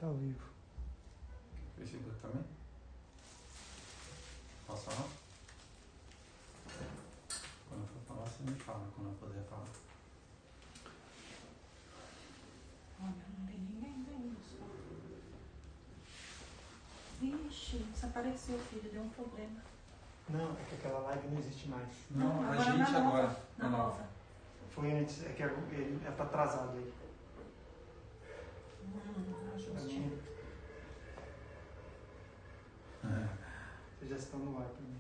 Tá ao vivo. Facebook também? Posso falar? Quando eu for falar, você me fala, quando eu puder falar. Olha, não tem ninguém vendo só. Vixe, desapareceu, filho, deu um problema. Não, é que aquela live não existe mais. Não, a agora gente na agora. nova, na nova. Foi antes, é que ele tá atrasado aí. Ajuste. Vocês já estão no ar pra mim.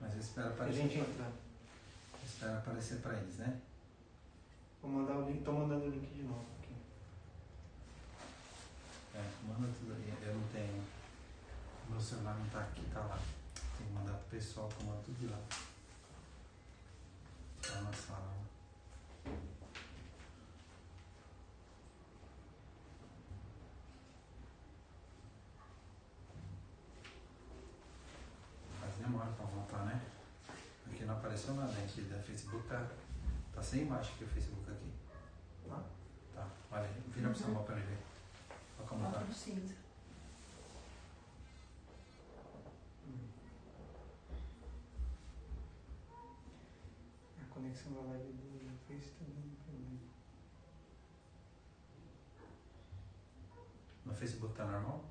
Mas eu espero A aparecer. gente entra. Espero aparecer pra eles, né? Vou mandar o link, tô mandando o link de novo aqui. Manda tudo aí. Eu não tenho. Meu celular não tá aqui, tá lá. Tem que mandar pro pessoal que eu mando tudo de lá. Tá na sala. Mas demora pra voltar, né? Aqui não apareceu nada aqui da Facebook, tá sem imagem aqui o Facebook aqui. Tá, olha aí, vira pro Samuel pra ele ver. Olha como Tá tá. tudo cinza. A conexão da live do Face tá dando problema. No Facebook tá normal?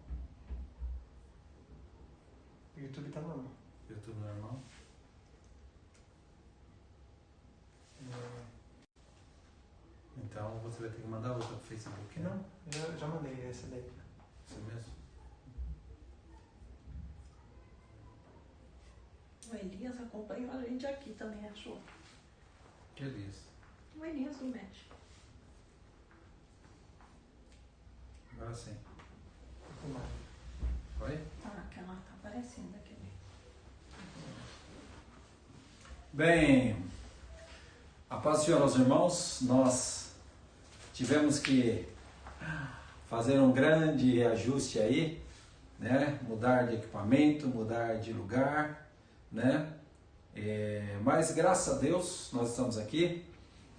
O YouTube tá normal. YouTube normal? Então você vai ter que mandar outra pro Facebook, né? Não, já mandei essa daí. Isso mesmo? O Elias acompanhou a gente aqui também, achou? Que Elias? O Elias do MET. Agora sim. Imagem. Oi? Tá, aquela tá aparecendo aqui. Bem, a paz do Senhor aos irmãos, nós tivemos que fazer um grande reajuste aí, né? Mudar de equipamento, mudar de lugar, né? Mas graças a Deus nós estamos aqui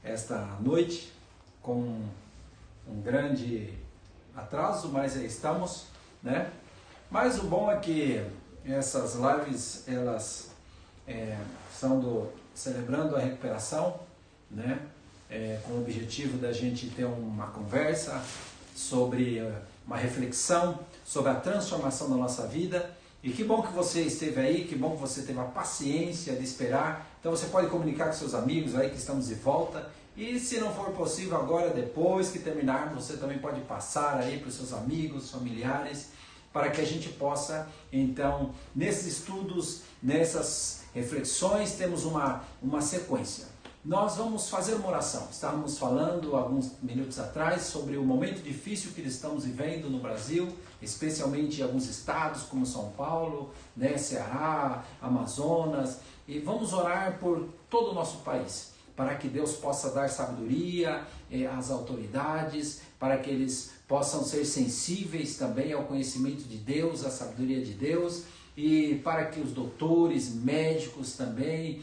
esta noite com um grande atraso, mas estamos, né? Mas o bom é que essas lives elas são celebrando a recuperação, né? Com o objetivo da gente ter uma conversa sobre uma reflexão sobre a transformação da nossa vida. E que bom que você esteve aí, que bom que você teve a paciência de esperar. Então você pode comunicar com seus amigos aí que estamos de volta. E se não for possível agora, depois que terminarmos, você também pode passar aí para os seus amigos, familiares, para que a gente possa, então, nesses estudos, nessas reflexões, temos uma sequência. Nós vamos fazer uma oração. Estávamos falando alguns minutos atrás sobre o momento difícil que estamos vivendo no Brasil, especialmente em alguns estados como São Paulo, né, Ceará, Amazonas, e vamos orar por todo o nosso país, para que Deus possa dar sabedoria às autoridades, para que eles possam ser sensíveis também ao conhecimento de Deus, à sabedoria de Deus, e para que os doutores, médicos também,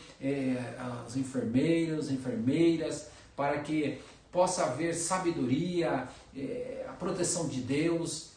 os enfermeiros, enfermeiras, para que possa haver sabedoria, a proteção de Deus.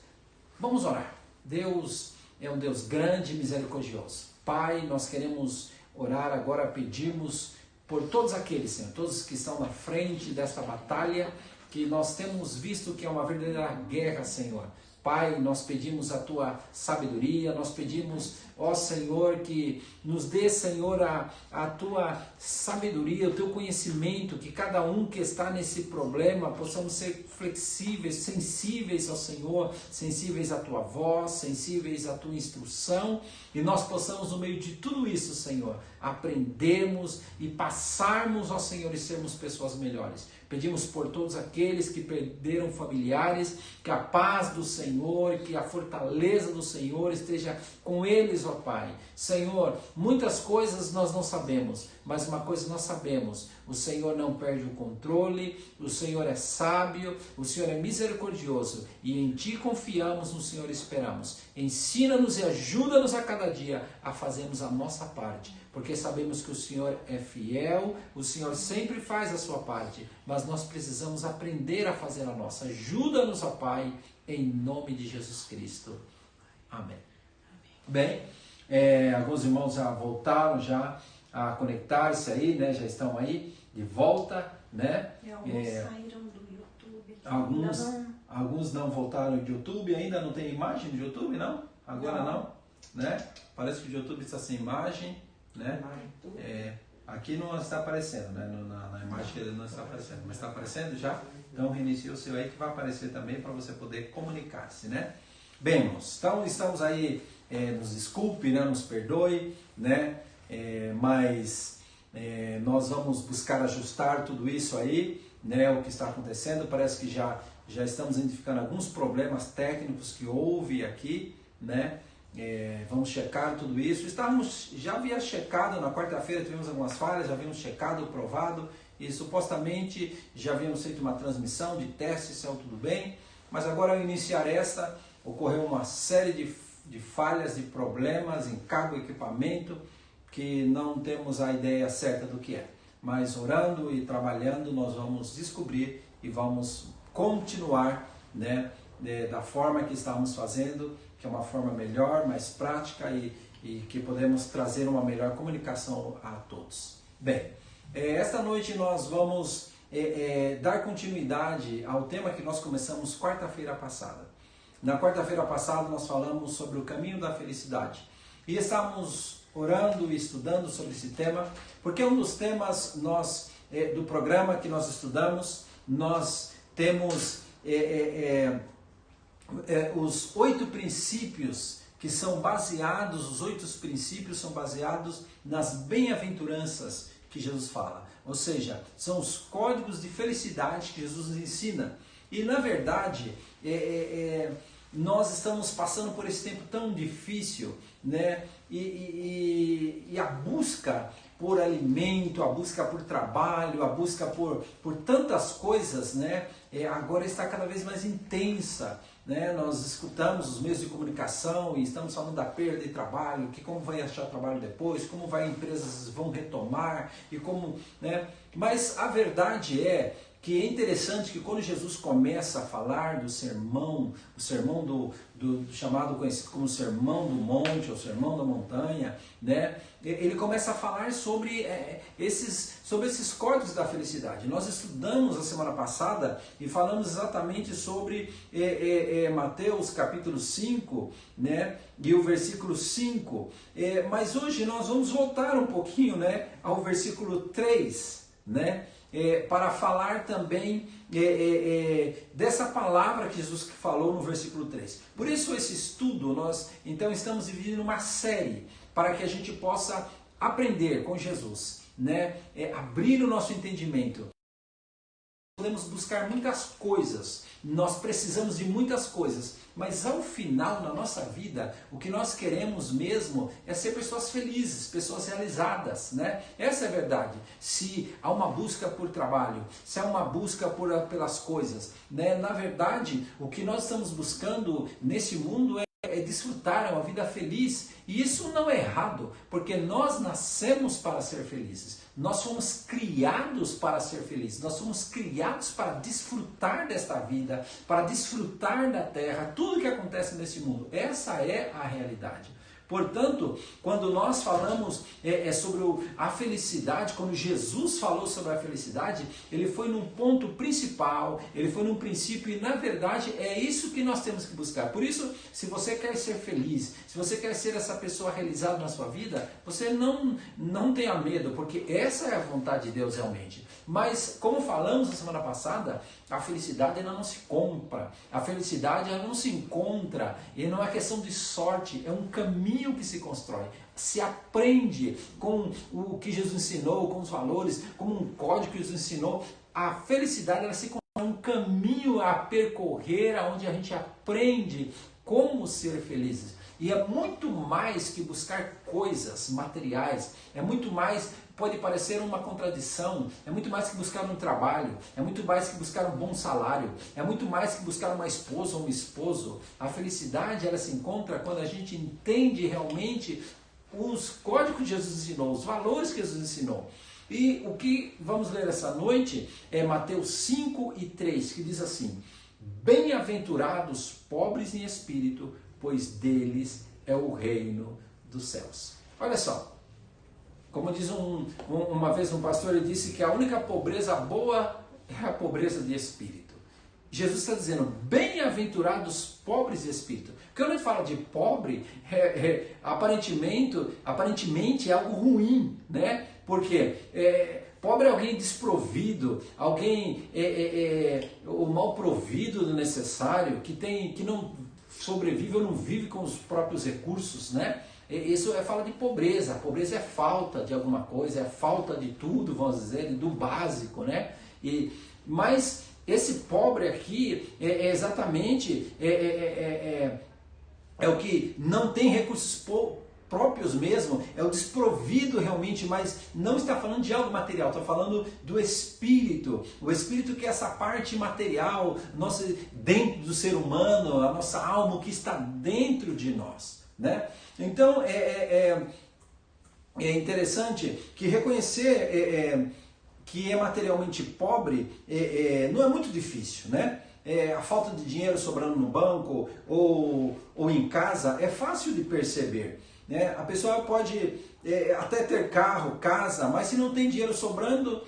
Vamos orar. Deus é um Deus grande e misericordioso. Pai, nós queremos orar agora, pedimos por todos aqueles, Senhor, todos que estão na frente desta batalha, que nós temos visto que é uma verdadeira guerra, Senhor. Pai, nós pedimos a Tua sabedoria, nós pedimos, ó Senhor, que nos dê, Senhor, a Tua sabedoria, o Teu conhecimento, que cada um que está nesse problema possamos ser flexíveis, sensíveis ao Senhor, sensíveis à Tua voz, sensíveis à Tua instrução, e nós possamos, no meio de tudo isso, Senhor, aprendermos e passarmos, ó Senhor, e sermos pessoas melhores. Pedimos por todos aqueles que perderam familiares, que a paz do Senhor, que a fortaleza do Senhor esteja com eles, ó Pai. Senhor, muitas coisas nós não sabemos, mas uma coisa nós sabemos, o Senhor não perde o controle, o Senhor é sábio, o Senhor é misericordioso e em Ti confiamos, no Senhor esperamos. Ensina-nos e ajuda-nos a cada dia a fazermos a nossa parte, porque sabemos que o Senhor é fiel, o Senhor sempre faz a sua parte, mas nós precisamos aprender a fazer a nossa. Ajuda-nos, ó Pai, em nome de Jesus Cristo. Amém. Bem, alguns irmãos já voltaram já a conectar-se aí, né? Já estão aí de volta, né? Alguns saíram do YouTube. Alguns não voltaram do YouTube, ainda não tem imagem do YouTube, não? Agora não, né? Parece que o YouTube está sem imagem, né? Aqui não está aparecendo, né? Na imagem ele não está aparecendo, mas está aparecendo já? Então reinicie o seu aí que vai aparecer também para você poder comunicar-se, né? Bem, irmãos, então estamos aí, nos desculpe, né? Nos perdoe, né? Mas nós vamos buscar ajustar tudo isso aí, né? O que está acontecendo, parece que já estamos identificando alguns problemas técnicos que houve aqui, né? Vamos checar tudo isso. Já havia checado na quarta-feira, tivemos algumas falhas, já havíamos checado, provado e supostamente já havíamos feito uma transmissão de testes, saiu tudo bem, mas agora ao iniciar esta, ocorreu uma série de falhas, de problemas em cada equipamento que não temos a ideia certa do que é, mas orando e trabalhando nós vamos descobrir e vamos continuar, né, da forma que estamos fazendo, que é uma forma melhor, mais prática e que podemos trazer uma melhor comunicação a todos. Bem, esta noite nós vamos dar continuidade ao tema que nós começamos quarta-feira passada. Na quarta-feira passada nós falamos sobre o caminho da felicidade e estávamos orando e estudando sobre esse tema, porque um dos temas do programa que nós estudamos, nós temos os 8 princípios que são baseados, os 8 princípios são baseados nas bem-aventuranças que Jesus fala. Ou seja, são os códigos de felicidade que Jesus nos ensina. E na verdade, nós estamos passando por esse tempo tão difícil, né? E a busca por alimento, a busca por trabalho, a busca por tantas coisas, né? Agora está cada vez mais intensa, né? Nós escutamos os meios de comunicação e estamos falando da perda de trabalho, que como vai achar trabalho depois, como empresas vão retomar e como, né? Mas a verdade é que é interessante que quando Jesus começa a falar do sermão, o sermão do chamado, conhecido como Sermão do Monte, ou Sermão da Montanha, né? Ele começa a falar sobre esses códigos da felicidade. Nós estudamos a semana passada e falamos exatamente sobre Mateus capítulo 5, né? E o versículo 5, mas hoje nós vamos voltar um pouquinho, né? Ao versículo 3, né? Para falar também dessa palavra que Jesus falou no versículo 3. Por isso esse estudo, nós então estamos dividindo uma série para que a gente possa aprender com Jesus, né? Abrir o nosso entendimento. Podemos buscar muitas coisas, nós precisamos de muitas coisas, mas ao final na nossa vida, o que nós queremos mesmo é ser pessoas felizes, pessoas realizadas, né? Essa é a verdade. Se há uma busca por trabalho, se há uma busca pelas coisas, né? Na verdade, o que nós estamos buscando nesse mundo é desfrutar uma vida feliz, e isso não é errado, porque nós nascemos para ser felizes, nós fomos criados para ser felizes, nós fomos criados para desfrutar desta vida, para desfrutar da terra, tudo que acontece nesse mundo, essa é a realidade. Portanto, quando nós falamos sobre a felicidade, quando Jesus falou sobre a felicidade, ele foi num ponto principal, ele foi num princípio e na verdade é isso que nós temos que buscar. Por isso, se você quer ser feliz, se você quer ser essa pessoa realizada na sua vida, você não tenha medo, porque essa é a vontade de Deus realmente. Mas, como falamos na semana passada, a felicidade ela não se compra, a felicidade ela não se encontra, e não é questão de sorte, é um caminho que se constrói, se aprende com o que Jesus ensinou, com os valores, como um código que Jesus ensinou. A felicidade ela se constrói, é um caminho a percorrer, onde a gente aprende como ser felizes. E é muito mais que buscar coisas materiais, é muito mais pode parecer uma contradição, é muito mais que buscar um trabalho, é muito mais que buscar um bom salário, é muito mais que buscar uma esposa ou um esposo. A felicidade, ela se encontra quando a gente entende realmente os códigos que Jesus ensinou, os valores que Jesus ensinou. E o que vamos ler essa noite é Mateus 5:3, que diz assim: bem-aventurados pobres em espírito, pois deles é o reino dos céus. Olha só, como diz uma vez um pastor, ele disse que a única pobreza boa é a pobreza de espírito. Jesus está dizendo, bem-aventurados pobres de espírito. Quando ele fala de pobre, aparentemente é algo ruim, né? Porque pobre é alguém desprovido, alguém o mal provido do necessário, que não sobrevive ou não vive com os próprios recursos, né? Isso fala de pobreza. A pobreza é falta de alguma coisa, é falta de tudo, vamos dizer, do básico, né? Mas esse pobre aqui é exatamente o que não tem recursos próprios mesmo, é o desprovido realmente, mas não está falando de algo material, está falando do espírito. O espírito que é essa parte material, dentro do ser humano, a nossa alma que está dentro de nós, né? Então é interessante que reconhecer que é materialmente pobre não é muito difícil, né? A falta de dinheiro sobrando no banco ou em casa é fácil de perceber, né? A pessoa pode até ter carro, casa, mas se não tem dinheiro sobrando,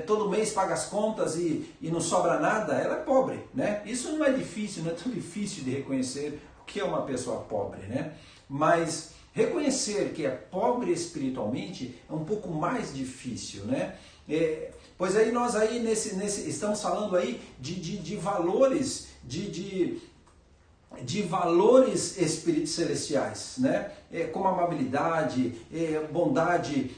todo mês paga as contas e não sobra nada, ela é pobre, né? Isso não é difícil, não é tão difícil de reconhecer o que é uma pessoa pobre, né? Mas reconhecer que é pobre espiritualmente é um pouco mais difícil, né? Pois aí nós estamos falando aí de valores, de valores espíritos celestiais, né? Como amabilidade, bondade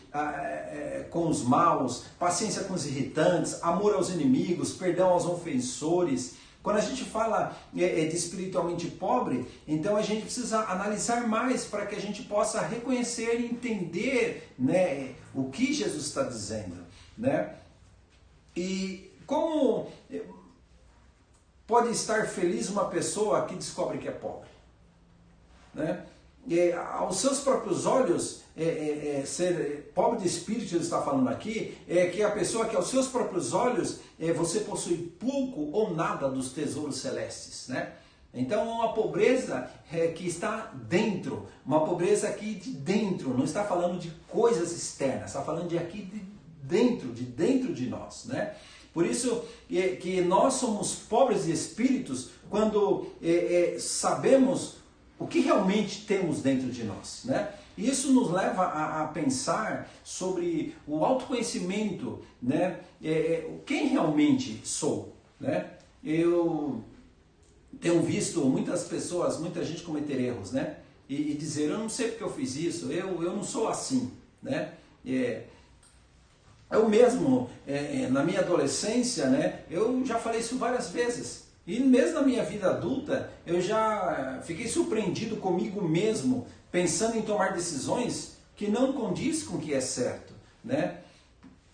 com os maus, paciência com os irritantes, amor aos inimigos, perdão aos ofensores. Quando a gente fala de espiritualmente pobre, então a gente precisa analisar mais para que a gente possa reconhecer e entender, né, o que Jesus está dizendo, né? E como pode estar feliz uma pessoa que descobre que é pobre, né? Aos seus próprios olhos, ser pobre de espírito, ele está falando aqui, que a pessoa que aos seus próprios olhos você possui pouco ou nada dos tesouros celestes, né? Então é uma pobreza que está dentro, uma pobreza aqui de dentro, não está falando de coisas externas, está falando de aqui de dentro de nós, né? Por isso que nós somos pobres de espíritos quando sabemos o que realmente temos dentro de nós, né? E isso nos leva a pensar sobre o autoconhecimento, né? Quem realmente sou, né? Eu tenho visto muitas pessoas, muita gente cometer erros, né? E dizer, eu não sei porque eu fiz isso, eu não sou assim, né? Eu mesmo, na minha adolescência, né? Eu já falei isso várias vezes. E mesmo na minha vida adulta, eu já fiquei surpreendido comigo mesmo, pensando em tomar decisões que não condiz com o que é certo, né?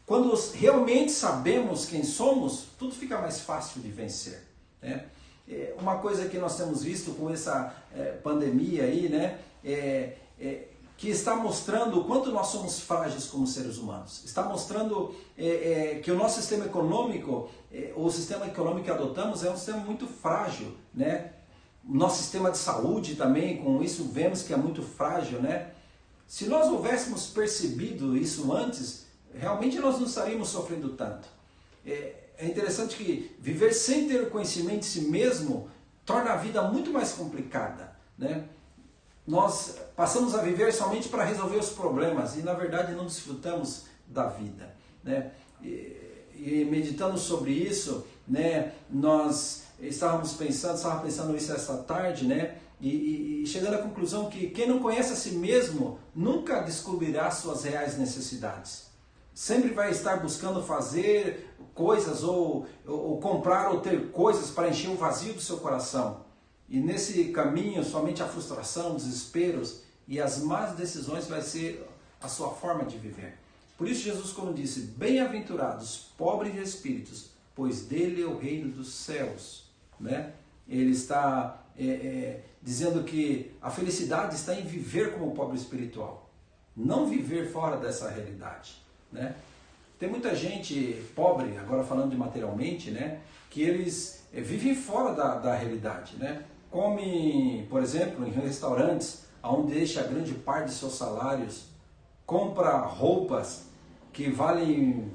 Quando realmente sabemos quem somos, tudo fica mais fácil de vencer, né? Uma coisa que nós temos visto com essa pandemia aí, né? Que está mostrando o quanto nós somos frágeis como seres humanos. Está mostrando que o nosso sistema econômico, o sistema econômico que adotamos é um sistema muito frágil, né? O nosso sistema de saúde também, com isso vemos que é muito frágil, né? Se nós houvéssemos percebido isso antes, realmente nós não estaríamos sofrendo tanto. É interessante que viver sem ter conhecimento de si mesmo torna a vida muito mais complicada, né? Nós passamos a viver somente para resolver os problemas e na verdade não desfrutamos da vida, né? E meditando sobre isso, né, nós estava pensando isso essa tarde, né? E chegando à conclusão que quem não conhece a si mesmo nunca descobrirá suas reais necessidades. Sempre vai estar buscando fazer coisas ou comprar ou ter coisas para encher o vazio do seu coração. E nesse caminho somente a frustração, desesperos e as más decisões vai ser a sua forma de viver. Por isso Jesus, quando disse, bem-aventurados, pobres de espíritos, pois dele é o reino dos céus, né? Ele está dizendo que a felicidade está em viver como pobre espiritual, não viver fora dessa realidade, né? Tem muita gente pobre, agora falando de materialmente, né, que eles vivem fora da realidade, né? Come, por exemplo, em restaurantes, onde deixa grande parte de seus salários, compra roupas que valem,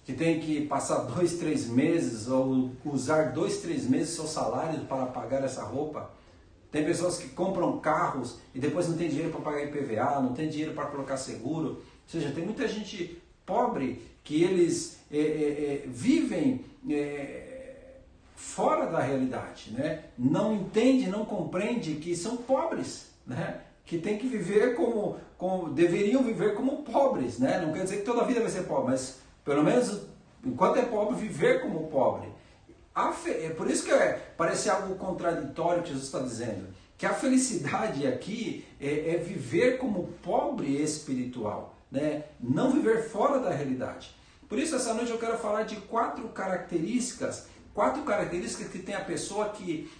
que tem que passar 2, 3 meses ou usar 2, 3 meses seu salário para pagar essa roupa. Tem pessoas que compram carros e depois não tem dinheiro para pagar IPVA, não tem dinheiro para colocar seguro. Ou seja, tem muita gente pobre que eles vivem fora da realidade, né? Não entende, não compreende que são pobres, né? Que tem que viver deveriam viver como pobres, né? Não quer dizer que toda a vida vai ser pobre, mas pelo menos enquanto é pobre, viver como pobre. É por isso que parece algo contraditório que Jesus está dizendo, que a felicidade aqui é viver como pobre espiritual, né? Não viver fora da realidade. Por isso essa noite eu quero falar de 4 características que tem a pessoa que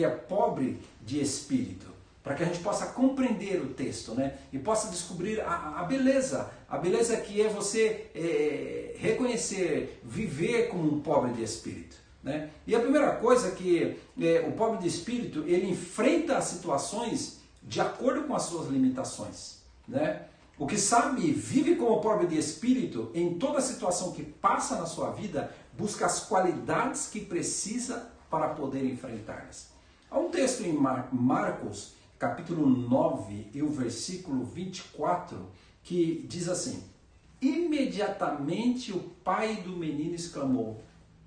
é pobre de espírito, para que a gente possa compreender o texto, né? E possa descobrir a beleza que é você reconhecer, viver como um pobre de espírito, né? E a primeira coisa que o pobre de espírito, ele enfrenta as situações de acordo com as suas limitações, né? O que sabe, vive como pobre de espírito, em toda situação que passa na sua vida, busca as qualidades que precisa para poder enfrentá-las. Há um texto em Marcos, capítulo 9, e o versículo 24, que diz assim: imediatamente o pai do menino exclamou,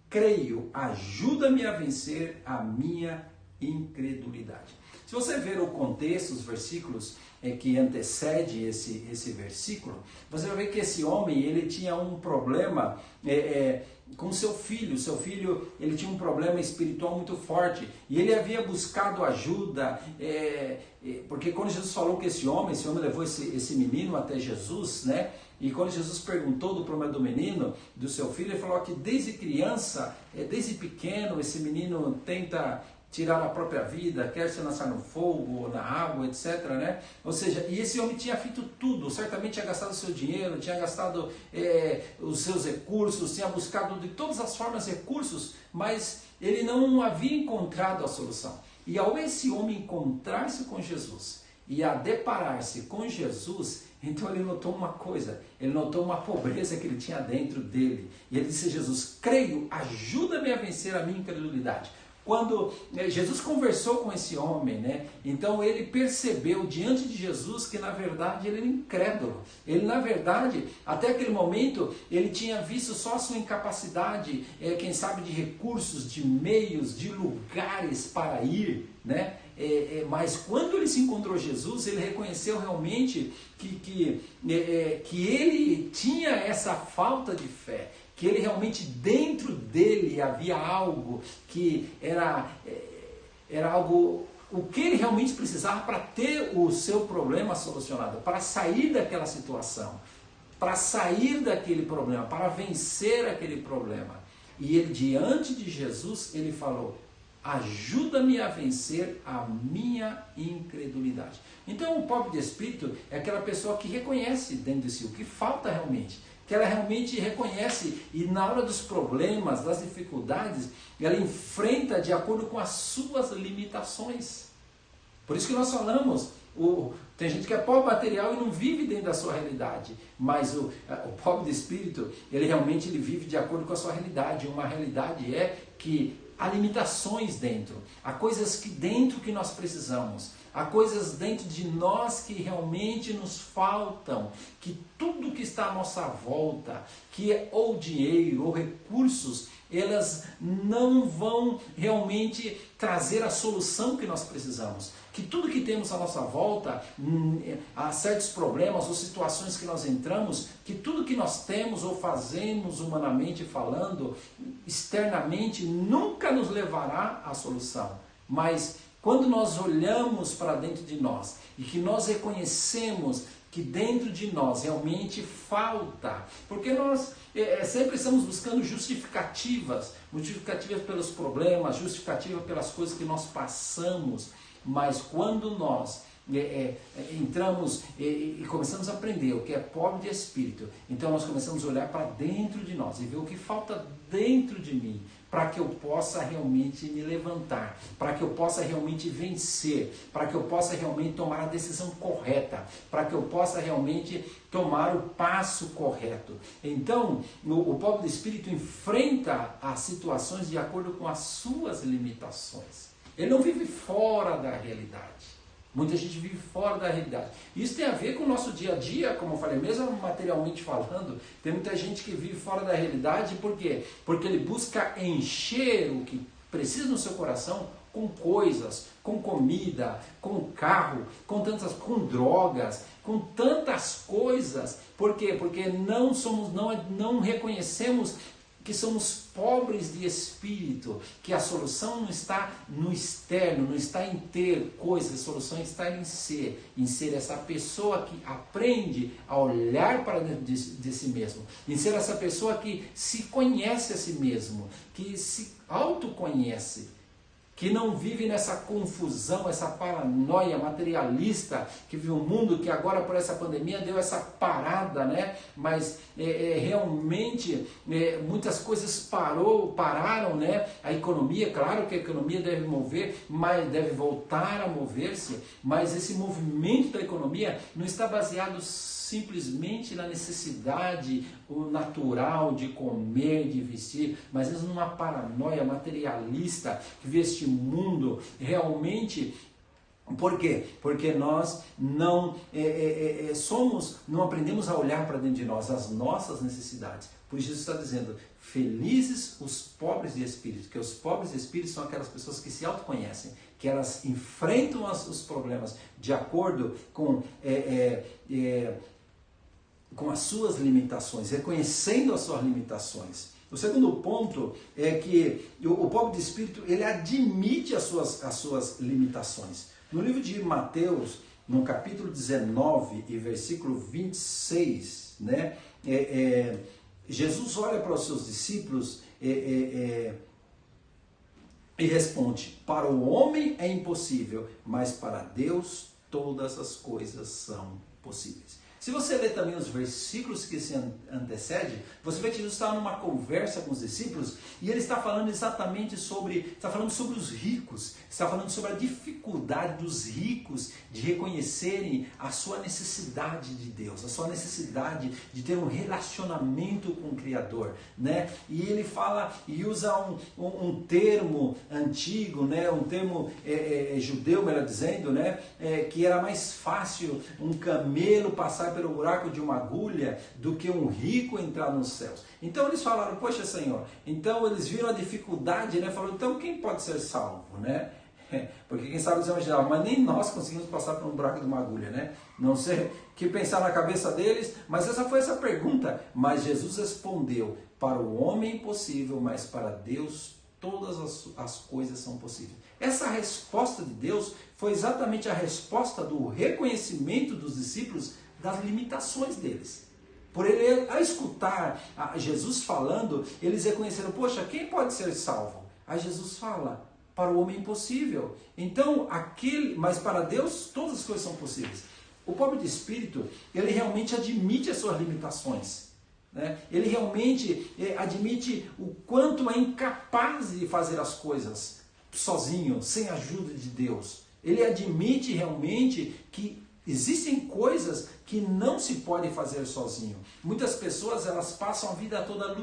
creio, ajuda-me a vencer a minha incredulidade. Se você ver o contexto, os versículos que antecedem esse versículo, você vai ver que esse homem, ele tinha um problema com seu filho. Seu filho, ele tinha um problema espiritual muito forte, e ele havia buscado ajuda, porque quando Jesus falou que esse homem levou esse menino até Jesus, né? E quando Jesus perguntou do problema do menino, do seu filho, ele falou que desde criança, desde pequeno, esse menino tenta tirar a própria vida, quer se lançar no fogo ou na água, etc, né? Ou seja, e esse homem tinha feito tudo, certamente tinha gastado o seu dinheiro, tinha gastado os seus recursos, tinha buscado de todas as formas recursos, mas ele não havia encontrado a solução. E ao esse homem encontrar-se com Jesus e a deparar-se com Jesus, então ele notou uma coisa, ele notou uma pobreza que ele tinha dentro dele. E ele disse a Jesus, creio, ajuda-me a vencer a minha incredulidade. Quando Jesus conversou com esse homem, né, então ele percebeu diante de Jesus que na verdade ele era incrédulo. Ele na verdade, até aquele momento, ele tinha visto só a sua incapacidade, quem sabe de recursos, de meios, de lugares para ir, né? Mas quando ele se encontrou Jesus, ele reconheceu realmente que ele tinha essa falta de fé, que ele realmente dentro dele havia algo que era algo, o que ele realmente precisava para ter o seu problema solucionado, para sair daquela situação, para sair daquele problema, para vencer aquele problema. E ele diante de Jesus, ele falou, ajuda-me a vencer a minha incredulidade. Então o pobre de espírito é aquela pessoa que reconhece dentro de si o que falta realmente, que ela realmente reconhece e na hora dos problemas, das dificuldades, ela enfrenta de acordo com as suas limitações. Por isso que nós falamos, tem gente que é pobre material e não vive dentro da sua realidade, mas o pobre de espírito, ele realmente vive de acordo com a sua realidade. Uma realidade é que há limitações dentro, há coisas que dentro que nós precisamos, há coisas dentro de nós que realmente nos faltam, que tudo que está à nossa volta, que é ou dinheiro ou recursos, elas não vão realmente trazer a solução que nós precisamos. Que tudo que temos à nossa volta, há certos problemas ou situações que nós entramos, que tudo que nós temos ou fazemos humanamente falando, externamente, nunca nos levará à solução. Mas quando nós olhamos para dentro de nós e que nós reconhecemos que dentro de nós realmente falta, porque nós sempre estamos buscando justificativas pelos problemas, justificativas pelas coisas que nós passamos, mas quando nós entramos e começamos a aprender o que é pobre de espírito, então nós começamos a olhar para dentro de nós e ver o que falta dentro de mim, para que eu possa realmente me levantar, para que eu possa realmente vencer, para que eu possa realmente tomar a decisão correta, para que eu possa realmente tomar o passo correto. Então, o pobre de espírito enfrenta as situações de acordo com as suas limitações. Ele não vive fora da realidade. Muita gente vive fora da realidade. Isso tem a ver com o nosso dia a dia, como eu falei, mesmo materialmente falando, tem muita gente que vive fora da realidade, por quê? Porque ele busca encher o que precisa no seu coração com coisas, com comida, com carro, com drogas, com tantas coisas. Por quê? Porque não reconhecemos que somos pobres de espírito, que a solução não está no externo, não está em ter coisas, a solução está em ser essa pessoa que aprende a olhar para dentro de si mesmo, em ser essa pessoa que se conhece a si mesmo, que se autoconhece, que não vive nessa confusão, essa paranoia materialista, que vive um mundo que agora por essa pandemia deu essa parada, né? Mas realmente muitas coisas pararam, né? A economia, claro que a economia deve mover, mas deve voltar a mover-se, mas esse movimento da economia não está baseado simplesmente na necessidade natural de comer, de vestir, mas mesmo numa paranoia materialista que vê este mundo realmente. Por quê? Porque nós não aprendemos a olhar para dentro de nós as nossas necessidades. Por isso Jesus está dizendo, felizes os pobres de espírito, que os pobres de espírito são aquelas pessoas que se autoconhecem, que elas enfrentam os problemas de acordo com as suas limitações, reconhecendo as suas limitações. O segundo ponto é que o pobre de espírito, ele admite as suas limitações. No livro de Mateus, no capítulo 19 e versículo 26, né, Jesus olha para os seus discípulos e responde, para o homem é impossível, mas para Deus todas as coisas são possíveis. Se você ler também os versículos que se antecedem, você vê que Jesus está numa conversa com os discípulos e ele está falando exatamente sobre os ricos, está falando sobre a dificuldade dos ricos de reconhecerem a sua necessidade de Deus, a sua necessidade de ter um relacionamento com o Criador, né? E ele fala e usa um termo antigo, né? Um termo judeu, melhor dizendo, né? Que era mais fácil um camelo passar pelo buraco de uma agulha do que um rico entrar nos céus. Então eles falaram, poxa Senhor, então eles viram a dificuldade, né? Falaram, então quem pode ser salvo, né? Porque quem sabe dizer geral, mas nem nós conseguimos passar por um buraco de uma agulha, né? Não sei o que pensar na cabeça deles, mas essa foi essa pergunta. Mas Jesus respondeu, para o homem é impossível, mas para Deus todas as coisas são possíveis. Essa resposta de Deus foi exatamente a resposta do reconhecimento dos discípulos das limitações deles. Por ele, ao escutar Jesus falando, eles reconheceram, poxa, quem pode ser salvo? Aí Jesus fala, para o homem é impossível. Então, mas para Deus todas as coisas são possíveis. O pobre de espírito, ele realmente admite as suas limitações, né? Ele realmente admite o quanto é incapaz de fazer as coisas sozinho, sem a ajuda de Deus. Ele admite realmente que existem coisas que não se pode fazer sozinho. Muitas pessoas, elas passam a vida toda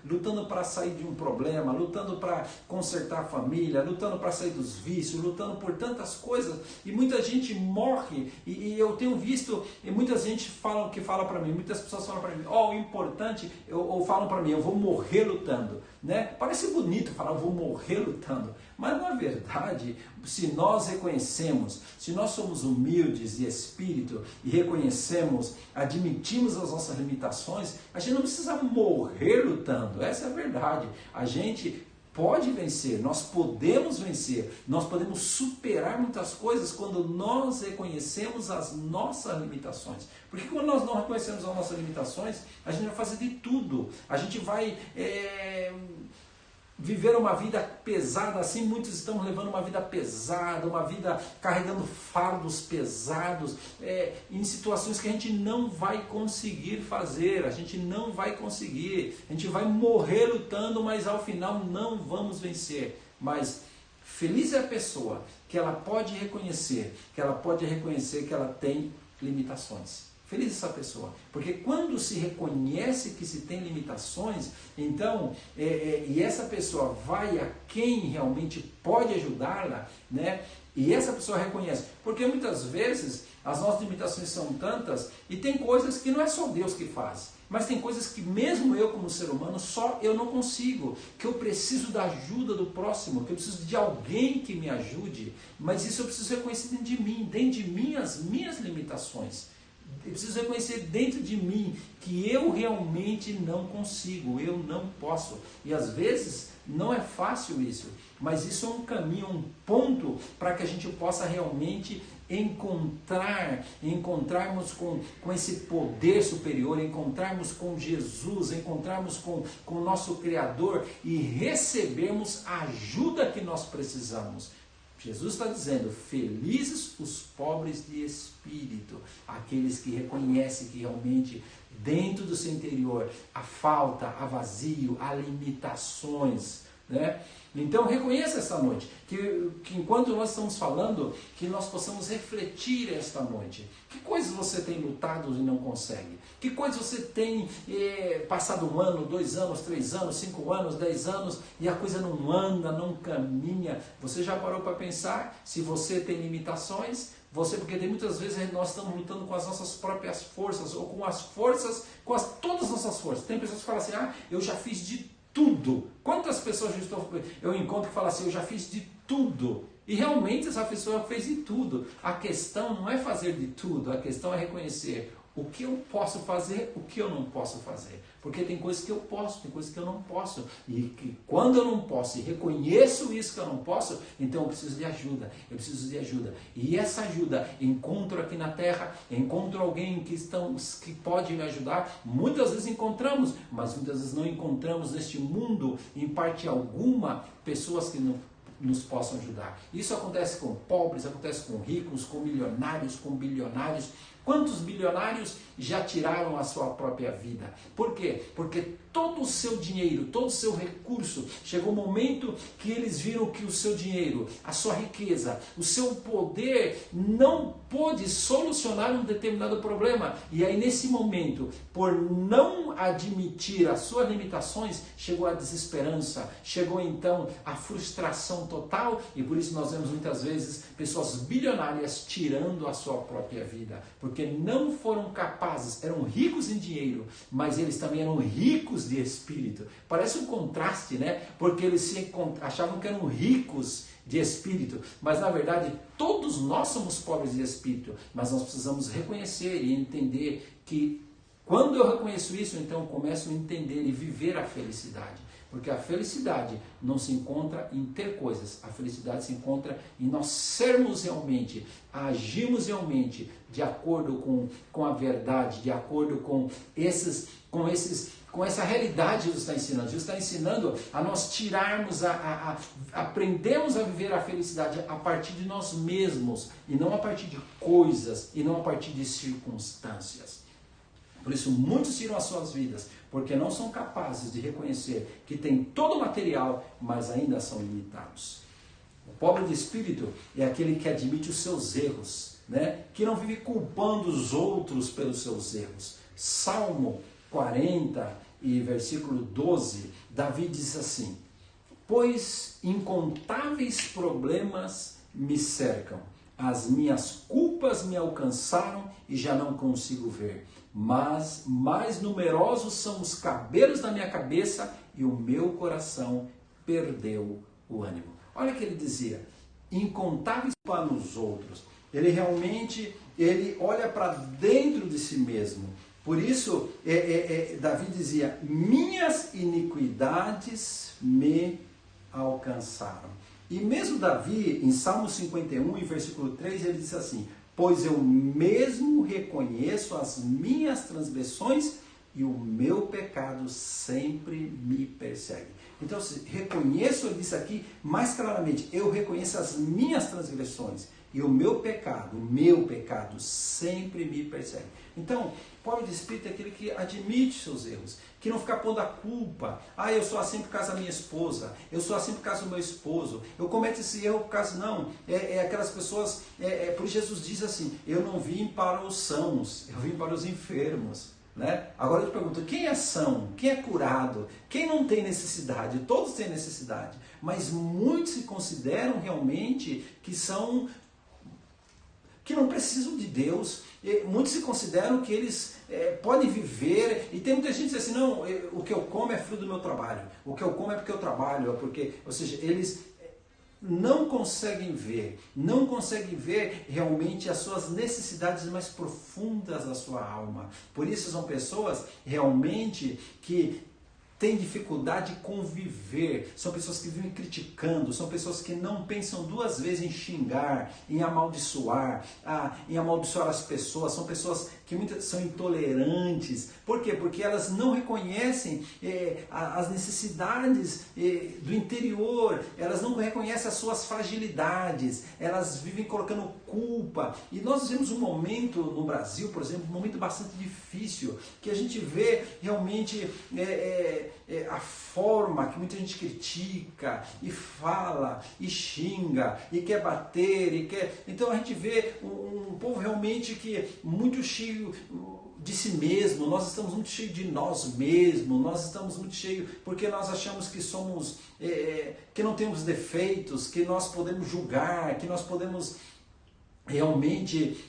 lutando para sair de um problema, lutando para consertar a família, lutando para sair dos vícios, lutando por tantas coisas, e muita gente morre, e eu tenho visto, e muita gente fala para mim, muitas pessoas falam para mim, o importante, ou falam para mim, eu vou morrer lutando, né? Parece bonito falar, eu vou morrer lutando, mas na verdade, se nós reconhecemos, se nós somos humildes de espírito e reconhecemos, admitimos as nossas limitações, a gente não precisa morrer lutando, essa é a verdade. A gente pode vencer, nós podemos vencer, nós podemos superar muitas coisas quando nós reconhecemos as nossas limitações. Porque quando nós não reconhecemos as nossas limitações, a gente vai fazer de tudo, a gente vai viver uma vida pesada, assim muitos estão levando uma vida pesada, uma vida carregando fardos pesados, em situações que a gente não vai conseguir fazer, a gente não vai conseguir, a gente vai morrer lutando, mas ao final não vamos vencer. Mas feliz é a pessoa que ela pode reconhecer que ela tem limitações. Feliz essa pessoa, porque quando se reconhece que se tem limitações, então, e essa pessoa vai a quem realmente pode ajudá-la, né? E essa pessoa reconhece, porque muitas vezes as nossas limitações são tantas, e tem coisas que não é só Deus que faz, mas tem coisas que mesmo eu como ser humano, só eu não consigo, que eu preciso da ajuda do próximo, que eu preciso de alguém que me ajude, mas isso eu preciso reconhecer dentro de mim as minhas limitações. Eu preciso reconhecer dentro de mim que eu realmente não consigo, eu não posso. E às vezes não é fácil isso, mas isso é um caminho, um ponto para que a gente possa realmente encontrarmos com esse poder superior, encontrarmos com Jesus, encontrarmos com o nosso Criador e recebermos a ajuda que nós precisamos. Jesus está dizendo, felizes os pobres de espírito, aqueles que reconhecem que realmente dentro do seu interior há falta, há vazio, há limitações, né? Então reconheça esta noite, que enquanto nós estamos falando, que nós possamos refletir esta noite. Que coisas você tem lutado e não consegue? Que coisas você tem passado 1 ano, 2 anos, 3 anos, 5 anos, 10 anos e a coisa não anda, não caminha? Você já parou para pensar se você tem limitações? Porque muitas vezes nós estamos lutando com as nossas próprias forças ou com as forças, todas as nossas forças. Tem pessoas que falam assim, eu já fiz de tudo. Quantas pessoas eu encontro que falam assim, eu já fiz de tudo. E realmente essa pessoa fez de tudo. A questão não é fazer de tudo, a questão é reconhecer o que eu posso fazer, o que eu não posso fazer. Porque tem coisas que eu posso, tem coisas que eu não posso. E que quando eu não posso e reconheço isso que eu não posso, então eu preciso de ajuda. E essa ajuda, encontro aqui na terra, encontro alguém que pode me ajudar. Muitas vezes encontramos, mas muitas vezes não encontramos neste mundo, em parte alguma, pessoas que não nos possam ajudar. Isso acontece com pobres, acontece com ricos, com milionários, com bilionários. Quantos bilionários já tiraram a sua própria vida? Por quê? Porque todo o seu dinheiro, todo o seu recurso, chegou um momento que eles viram que o seu dinheiro, a sua riqueza, o seu poder não pôde solucionar um determinado problema. E aí nesse momento, por não admitir as suas limitações, chegou a desesperança, chegou então a frustração total, e por isso nós vemos muitas vezes pessoas bilionárias tirando a sua própria vida, porque não foram capazes, eram ricos em dinheiro, mas eles também eram ricos de espírito. Parece um contraste, né? Porque eles achavam que eram ricos de espírito, mas na verdade todos nós somos pobres de espírito, mas nós precisamos reconhecer e entender que quando eu reconheço isso, então eu começo a entender e viver a felicidade. Porque a felicidade não se encontra em ter coisas, a felicidade se encontra em nós sermos realmente, agirmos realmente de acordo com a verdade, de acordo com essa realidade que Jesus está ensinando. Jesus está ensinando a nós tirarmos, aprendemos a viver a felicidade a partir de nós mesmos, e não a partir de coisas, e não a partir de circunstâncias. Por isso muitos tiram as suas vidas, porque não são capazes de reconhecer que tem todo o material, mas ainda são limitados. O pobre de espírito é aquele que admite os seus erros, né? Que não vive culpando os outros pelos seus erros. Salmo 40 e versículo 12, Davi diz assim: pois incontáveis problemas me cercam, as minhas culpas me alcançaram e já não consigo ver. Mas mais numerosos são os cabelos da minha cabeça e o meu coração perdeu o ânimo. Olha o que ele dizia, incontáveis para os outros. Ele realmente, olha para dentro de si mesmo. Por isso, Davi dizia, minhas iniquidades me alcançaram. E mesmo Davi, em Salmo 51, em versículo 3, ele diz assim: pois eu mesmo reconheço as minhas transgressões e o meu pecado sempre me persegue. Então, se reconheço, ele diz aqui mais claramente, eu reconheço as minhas transgressões e o meu pecado sempre me persegue. Então, pobre de espírito é aquele que admite seus erros, que não fica pondo a culpa. Ah, eu sou assim por causa da minha esposa, eu sou assim por causa do meu esposo, eu cometo esse erro por causa... Não, aquelas pessoas... por isso Jesus diz assim, eu não vim para os sãos, eu vim para os enfermos. Né? Agora eu te pergunto, quem é são? Quem é curado? Quem não tem necessidade? Todos têm necessidade, mas muitos se consideram realmente que não precisam de Deus. Muitos se consideram que eles podem viver, e tem muita gente que diz assim, não, o que eu como é fruto do meu trabalho, o que eu como é porque eu trabalho, ou seja, eles não conseguem ver realmente as suas necessidades mais profundas da sua alma. Por isso são pessoas realmente que têm dificuldade de conviver, são pessoas que vivem criticando, são pessoas que não pensam duas vezes em xingar, em amaldiçoar as pessoas, são pessoas que muitas são intolerantes. Por quê? Porque elas não reconhecem as necessidades do interior, elas não reconhecem as suas fragilidades, elas vivem colocando culpa. E nós vivemos um momento no Brasil, por exemplo, um momento bastante difícil, que a gente vê realmente a forma que muita gente critica e fala e xinga e quer bater então a gente vê um povo realmente que muito cheio de si mesmo. Nós estamos muito cheios de nós mesmos, nós estamos muito cheios porque nós achamos que somos que não temos defeitos, que nós podemos julgar, que nós podemos realmente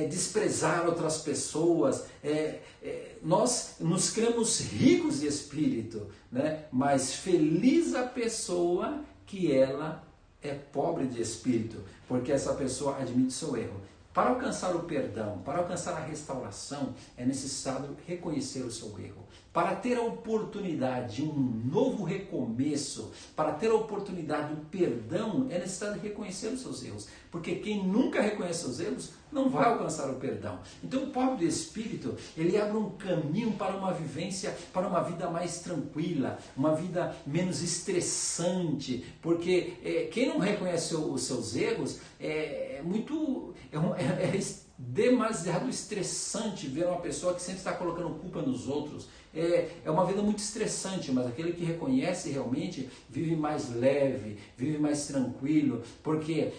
desprezar outras pessoas. Nós nos cremos ricos de espírito, né? Mas feliz a pessoa que ela é pobre de espírito, porque essa pessoa admite seu erro. Para alcançar o perdão, para alcançar a restauração, é necessário reconhecer o seu erro. Para ter a oportunidade de um novo recomeço, para ter a oportunidade do perdão, é necessário reconhecer os seus erros. Porque quem nunca reconhece os erros, não vai alcançar o perdão. Então o pobre do espírito, ele abre um caminho para uma vivência, para uma vida mais tranquila, uma vida menos estressante. Porque quem não reconhece os seus erros, é demasiado estressante ver uma pessoa que sempre está colocando culpa nos outros. É uma vida muito estressante, mas aquele que reconhece realmente vive mais leve, vive mais tranquilo, porque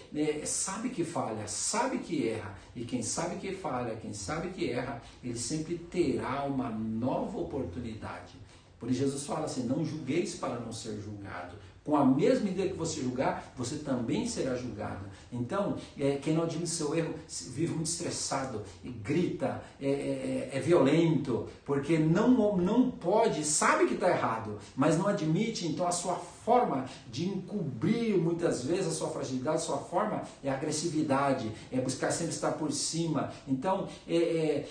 sabe que falha, sabe que erra, e quem sabe que falha, quem sabe que erra, ele sempre terá uma nova oportunidade. Por isso Jesus fala assim, não julgueis para não ser julgado. Com a mesma ideia que você julgar, você também será julgado. Então, quem não admite seu erro vive muito estressado, e grita, é violento, porque não pode, sabe que está errado, mas não admite. Então a sua forma de encobrir muitas vezes a sua fragilidade, a sua forma é a agressividade, é buscar sempre estar por cima. Então é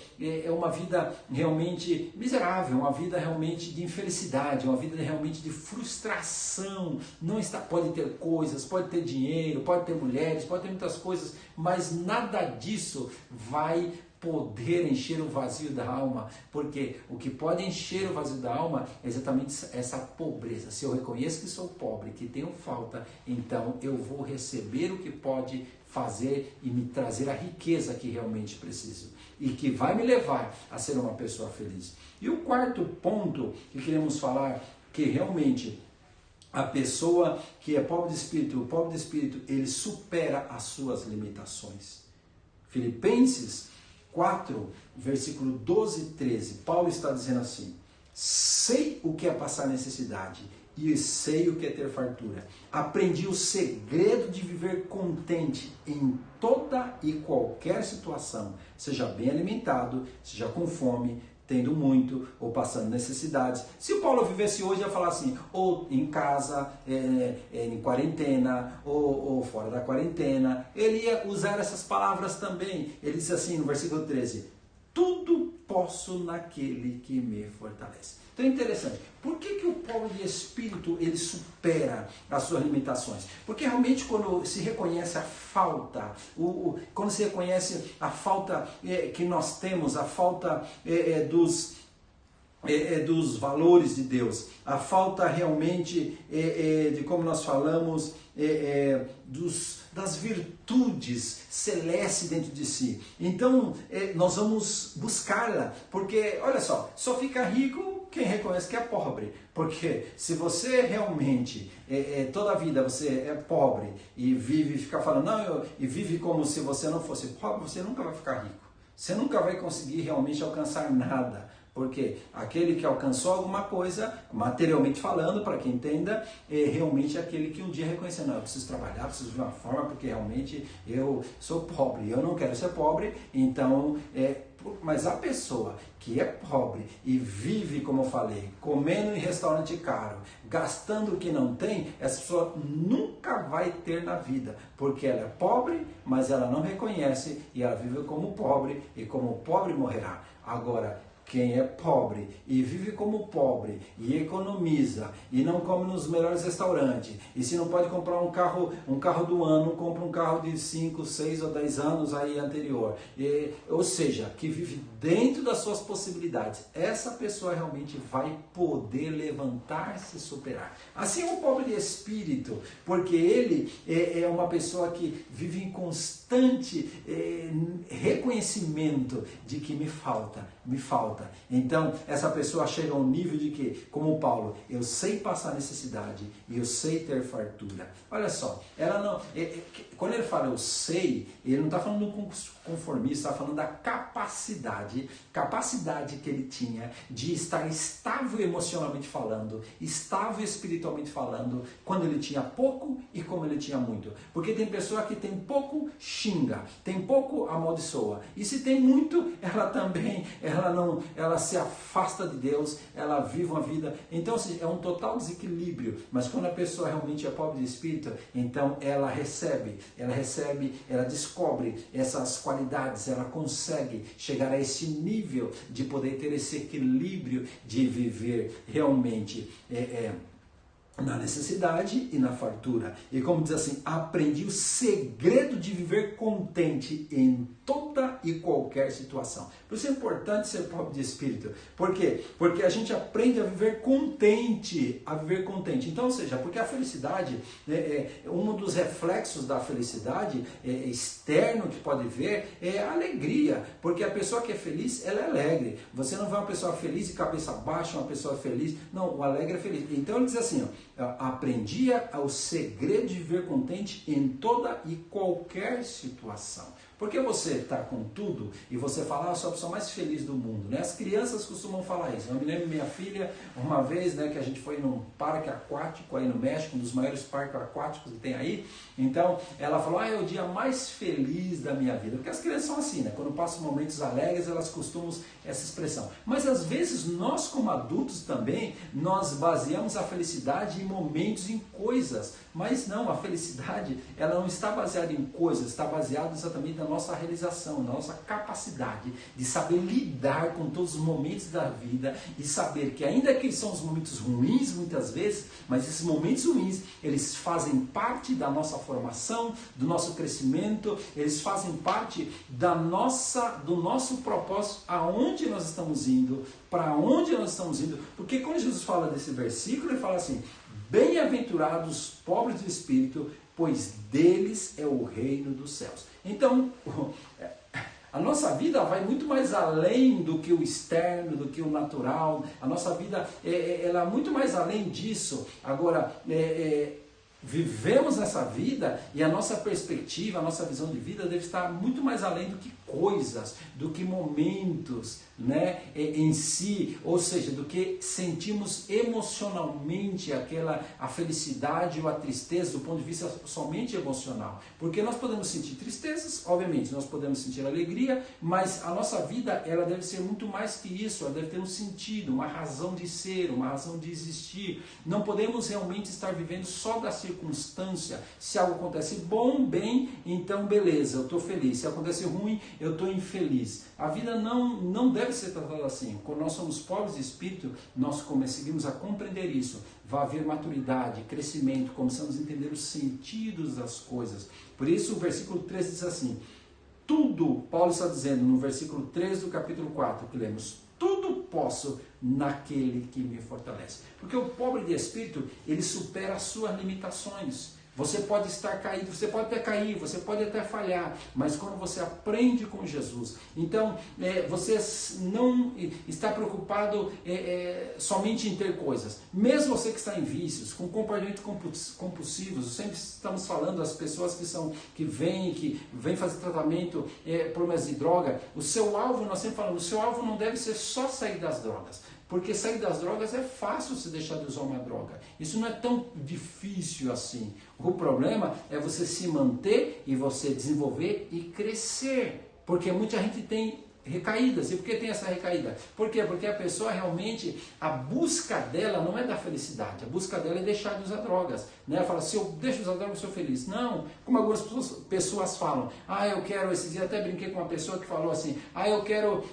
uma vida realmente miserável, uma vida realmente de infelicidade, uma vida realmente de frustração. Não está, pode ter coisas, pode ter dinheiro, pode ter mulheres, pode ter muitas coisas, mas nada disso vai poder encher o vazio da alma, porque o que pode encher o vazio da alma é exatamente essa pobreza. Se eu reconheço que sou pobre, que tenho falta, então eu vou receber o que pode fazer e me trazer a riqueza que realmente preciso e que vai me levar a ser uma pessoa feliz. E o quarto ponto que queremos falar, que realmente a pessoa que é pobre de espírito, o pobre de espírito, ele supera as suas limitações. Filipenses 4, versículo 12 e 13, Paulo está dizendo assim: sei o que é passar necessidade e sei o que é ter fartura. Aprendi o segredo de viver contente em toda e qualquer situação, seja bem alimentado, seja com fome, tendo muito ou passando necessidades. Se o Paulo vivesse hoje, ia falar assim, ou em casa, em quarentena, ou fora da quarentena, ele ia usar essas palavras também. Ele diz assim no versículo 13, tudo posso naquele que me fortalece. Então é interessante. Por que o pobre de espírito ele supera as suas limitações? Porque realmente quando se reconhece a falta, quando se reconhece a falta que nós temos, a falta dos valores de Deus, a falta realmente de como nós falamos, das virtudes celestes dentro de si. Então nós vamos buscá-la, porque olha só fica rico quem reconhece que é pobre. Porque se você realmente toda a vida você é pobre e fica falando e vive como se você não fosse pobre, você nunca vai ficar rico. Você nunca vai conseguir realmente alcançar nada. Porque aquele que alcançou alguma coisa, materialmente falando, para quem entenda, realmente é aquele que um dia reconheceu, não, eu preciso trabalhar, preciso de uma forma, porque realmente eu sou pobre, eu não quero ser pobre, então, mas a pessoa que é pobre e vive, como eu falei, comendo em restaurante caro, gastando o que não tem, essa pessoa nunca vai ter na vida, porque ela é pobre, mas ela não reconhece e ela vive como pobre e como pobre morrerá. Agora, quem é pobre e vive como pobre e economiza e não come nos melhores restaurantes, e se não pode comprar um carro do ano, compra um carro de 5, 6 ou 10 anos aí anterior, ou seja, que vive dentro das suas possibilidades, essa pessoa realmente vai poder levantar-se e superar. Assim é o pobre de espírito, porque ele é uma pessoa que vive em constante reconhecimento de que me falta. Então, essa pessoa chega a um nível de que, como Paulo, eu sei passar necessidade e eu sei ter fartura. Olha só, ela não, quando ele fala eu sei, ele não está falando do conformista, está falando da capacidade que ele tinha de estar estável emocionalmente falando, estável espiritualmente falando, quando ele tinha pouco e como ele tinha muito. Porque tem pessoa que tem pouco, xinga, tem pouco, amaldiçoa, e se tem muito, ela se afasta de Deus, ela vive uma vida, então assim, é um total desequilíbrio. Mas quando a pessoa realmente é pobre de espírito, então ela descobre essas qualidades, ela consegue chegar a esse nível de poder ter esse equilíbrio de viver realmente na necessidade e na fartura. E como diz assim, aprendi o segredo de viver contente em toda e qualquer situação. Por isso é importante ser pobre de espírito. Por quê? Porque a gente aprende a viver contente, Então, ou seja, porque a felicidade, um dos reflexos da felicidade externo que pode ver é a alegria. Porque a pessoa que é feliz, ela é alegre. Você não vê uma pessoa feliz de cabeça baixa, uma pessoa feliz. Não, o alegre é feliz. Então ele diz assim, aprendi o segredo de viver contente em toda e qualquer situação. Porque você está com tudo e você fala, eu sou a pessoa mais feliz do mundo, né? As crianças costumam falar isso. Eu me lembro minha filha, uma vez, né, que a gente foi num parque aquático aí no México, um dos maiores parques aquáticos que tem aí. Então, ela falou, é o dia mais feliz da minha vida. Porque as crianças são assim, né? Quando passam momentos alegres, elas costumam essa expressão. Mas às vezes nós, como adultos também, nós baseamos a felicidade em momentos, em coisas. Mas não, a felicidade, ela não está baseada em coisas, está baseada exatamente na nossa realização, na nossa capacidade de saber lidar com todos os momentos da vida e saber que ainda que são os momentos ruins muitas vezes, mas esses momentos ruins, eles fazem parte da nossa formação, do nosso crescimento, eles fazem parte do nosso propósito, aonde nós estamos indo, para onde nós estamos indo. Porque quando Jesus fala desse versículo, ele fala assim, bem-aventurados os pobres de espírito, pois deles é o reino dos céus. Então, a nossa vida vai muito mais além do que o externo, do que o natural. A nossa vida ela é muito mais além disso. Agora, vivemos essa vida e a nossa perspectiva, a nossa visão de vida deve estar muito mais além do que coisas, do que momentos, né, em si, ou seja, do que sentimos emocionalmente a felicidade ou a tristeza do ponto de vista somente emocional. Porque nós podemos sentir tristezas, obviamente, nós podemos sentir alegria, mas a nossa vida ela deve ser muito mais que isso, ela deve ter um sentido, uma razão de ser, uma razão de existir. Não podemos realmente estar vivendo só das circunstâncias circunstância. Se algo acontece bom, bem, então beleza, eu estou feliz. Se acontece ruim, eu estou infeliz. A vida não deve ser tratada assim. Quando nós somos pobres de espírito, nós conseguimos a compreender isso. Vai haver maturidade, crescimento, começamos a entender os sentidos das coisas. Por isso o versículo 3 diz assim, tudo, Paulo está dizendo no versículo 3 do capítulo 4 que lemos, tudo posso naquele que me fortalece. Porque o pobre de espírito, ele supera as suas limitações. Você pode estar caído, você pode até cair, você pode até falhar, mas quando você aprende com Jesus, então você não está preocupado somente em ter coisas. Mesmo você que está em vícios, com comportamentos compulsivos, sempre estamos falando das pessoas que vêm fazer tratamento, problemas de droga, o seu alvo, nós sempre falamos, o seu alvo não deve ser só sair das drogas. Porque sair das drogas é fácil se deixar de usar uma droga. Isso não é tão difícil assim. O problema é você se manter e você desenvolver e crescer. Porque muita gente tem recaídas. E por que tem essa recaída? Por quê? Porque a pessoa realmente, a busca dela não é da felicidade. A busca dela é deixar de usar drogas. Né? Ela fala, se eu deixo de usar drogas, eu sou feliz. Não, como algumas pessoas falam. Eu quero, esses dias até brinquei com uma pessoa que falou assim, eu quero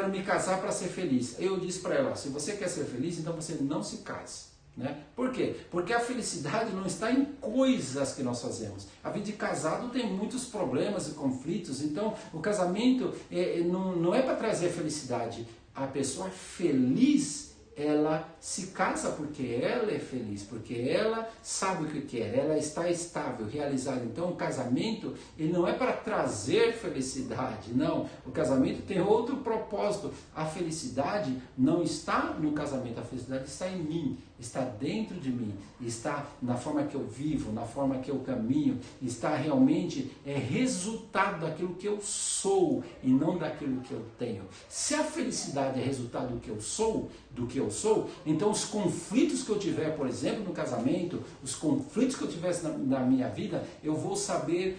me casar para ser feliz. Eu disse para ela, se você quer ser feliz, então você não se case. Né? Por quê? Porque a felicidade não está em coisas que nós fazemos. A vida de casado tem muitos problemas e conflitos, então o casamento não é para trazer felicidade. A pessoa feliz, ela se casa porque ela é feliz, porque ela sabe o que quer, ela está estável, realizada. Então o casamento, ele não é para trazer felicidade, não. O casamento tem outro propósito. A felicidade não está no casamento, a felicidade está em mim, está dentro de mim, está na forma que eu vivo, na forma que eu caminho, está realmente resultado daquilo que eu sou e não daquilo que eu tenho. Se a felicidade é resultado do que eu sou, então os conflitos que eu tiver, por exemplo, no casamento, os conflitos que eu tivesse na minha vida, eu vou saber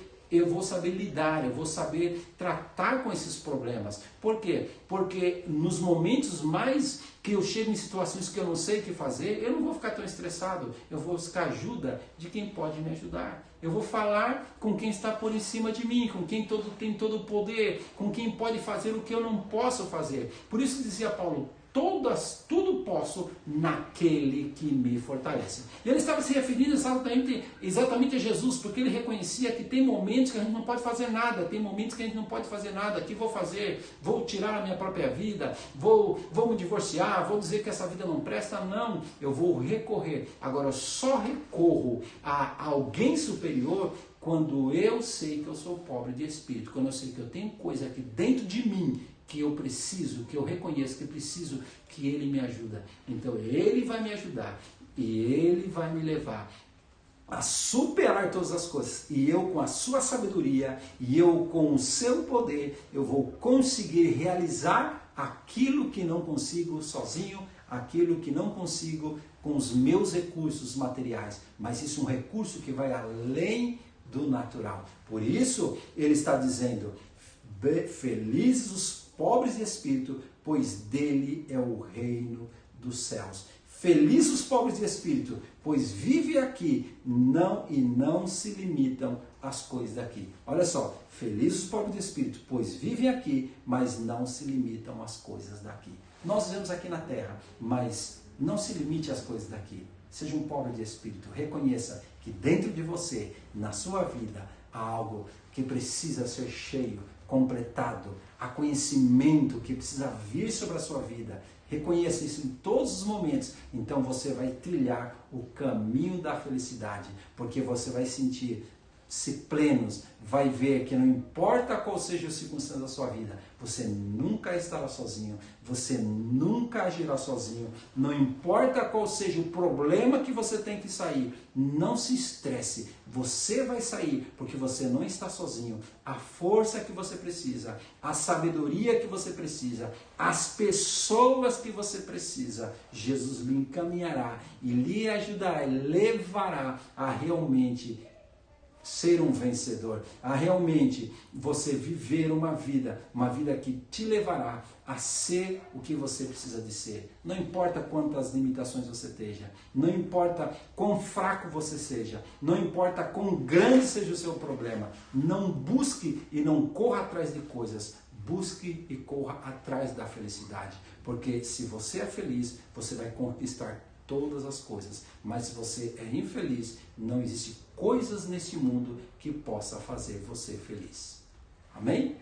lidar, eu vou saber tratar com esses problemas. Por quê? Porque nos momentos mais que eu chego em situações que eu não sei o que fazer, eu não vou ficar tão estressado, eu vou buscar ajuda de quem pode me ajudar. Eu vou falar com quem está por em cima de mim, com quem tem todo o poder, com quem pode fazer o que eu não posso fazer. Por isso dizia Paulo, tudo posso naquele que me fortalece. Ele estava se referindo exatamente a Jesus, porque ele reconhecia que tem momentos que a gente não pode fazer nada, tem momentos que a gente não pode fazer nada. O que vou fazer? Vou tirar a minha própria vida? Vou me divorciar? Vou dizer que essa vida não presta? Não, eu vou recorrer. Agora eu só recorro a alguém superior quando eu sei que eu sou pobre de espírito, quando eu sei que eu tenho coisa aqui dentro de mim que eu preciso, que eu reconheço que preciso, que Ele me ajuda. Então Ele vai me ajudar e Ele vai me levar a superar todas as coisas. E eu, com a sua sabedoria, e eu, com o seu poder, eu vou conseguir realizar aquilo que não consigo sozinho, aquilo que não consigo com os meus recursos materiais. Mas isso é um recurso que vai além do natural. Por isso, ele está dizendo, felizes os pobres de espírito, pois dele é o reino dos céus. Felizes os pobres de espírito, pois vive aqui e não se limitam às coisas daqui. Olha só, felizes os pobres de espírito, pois vivem aqui, mas não se limitam às coisas daqui. Nós vivemos aqui na terra, mas não se limite às coisas daqui. Seja um pobre de espírito, reconheça que dentro de você, na sua vida, há algo que precisa ser cheio, completado, há conhecimento que precisa vir sobre a sua vida. Reconheça isso em todos os momentos, então você vai trilhar o caminho da felicidade, porque você vai sentir-se plenos, vai ver que não importa qual seja a circunstância da sua vida, você nunca estará sozinho, você nunca agirá sozinho, não importa qual seja o problema que você tem que sair, não se estresse, você vai sair, porque você não está sozinho. A força que você precisa, a sabedoria que você precisa, as pessoas que você precisa, Jesus lhe encaminhará e lhe ajudará e levará a realmente ser um vencedor, a realmente você viver uma vida que te levará a ser o que você precisa de ser. Não importa quantas limitações você tenha, não importa quão fraco você seja, não importa quão grande seja o seu problema, não busque e não corra atrás de coisas, busque e corra atrás da felicidade, porque se você é feliz, você vai conquistar todas as coisas, mas se você é infeliz, não existe coisas nesse mundo que possa fazer você feliz. Amém?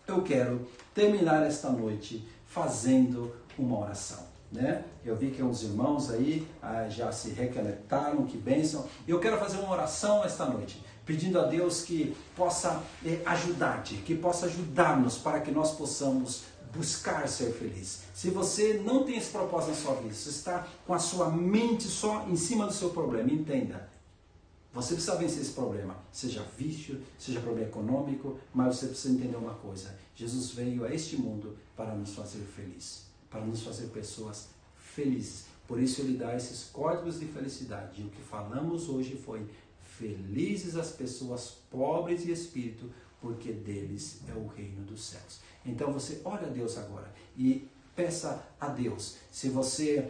Eu quero terminar esta noite fazendo uma oração, né? Eu vi que os irmãos aí já se reconectaram, que bênção. Eu quero fazer uma oração esta noite, pedindo a Deus que possa ajudar-te, que possa ajudar-nos para que nós possamos buscar ser feliz. Se você não tem esse propósito na sua vida, você está com a sua mente só em cima do seu problema, entenda, você precisa vencer esse problema, seja vício, seja problema econômico, mas você precisa entender uma coisa, Jesus veio a este mundo para nos fazer felizes, para nos fazer pessoas felizes, por isso Ele dá esses códigos de felicidade, e o que falamos hoje foi, felizes as pessoas pobres de espírito, porque deles é o reino dos céus. Então você ore a Deus agora e peça a Deus, se você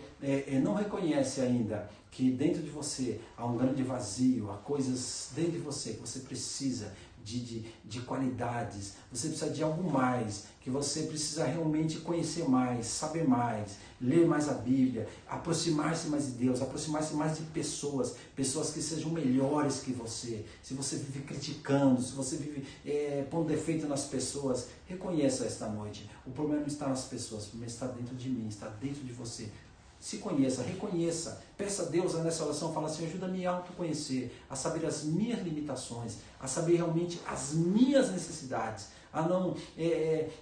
não reconhece ainda que dentro de você há um grande vazio, há coisas dentro de você que você precisa de qualidades, você precisa de algo mais, que você precisa realmente conhecer mais, saber mais, ler mais a Bíblia, aproximar-se mais de Deus, aproximar-se mais de pessoas que sejam melhores que você. Se você vive criticando, se você vive pondo defeito nas pessoas, reconheça esta noite. O problema não está nas pessoas, o problema está dentro de mim, está dentro de você. Se conheça, reconheça, peça a Deus nessa oração, fala assim, ajuda-me a autoconhecer, a saber as minhas limitações, a saber realmente as minhas necessidades, a não,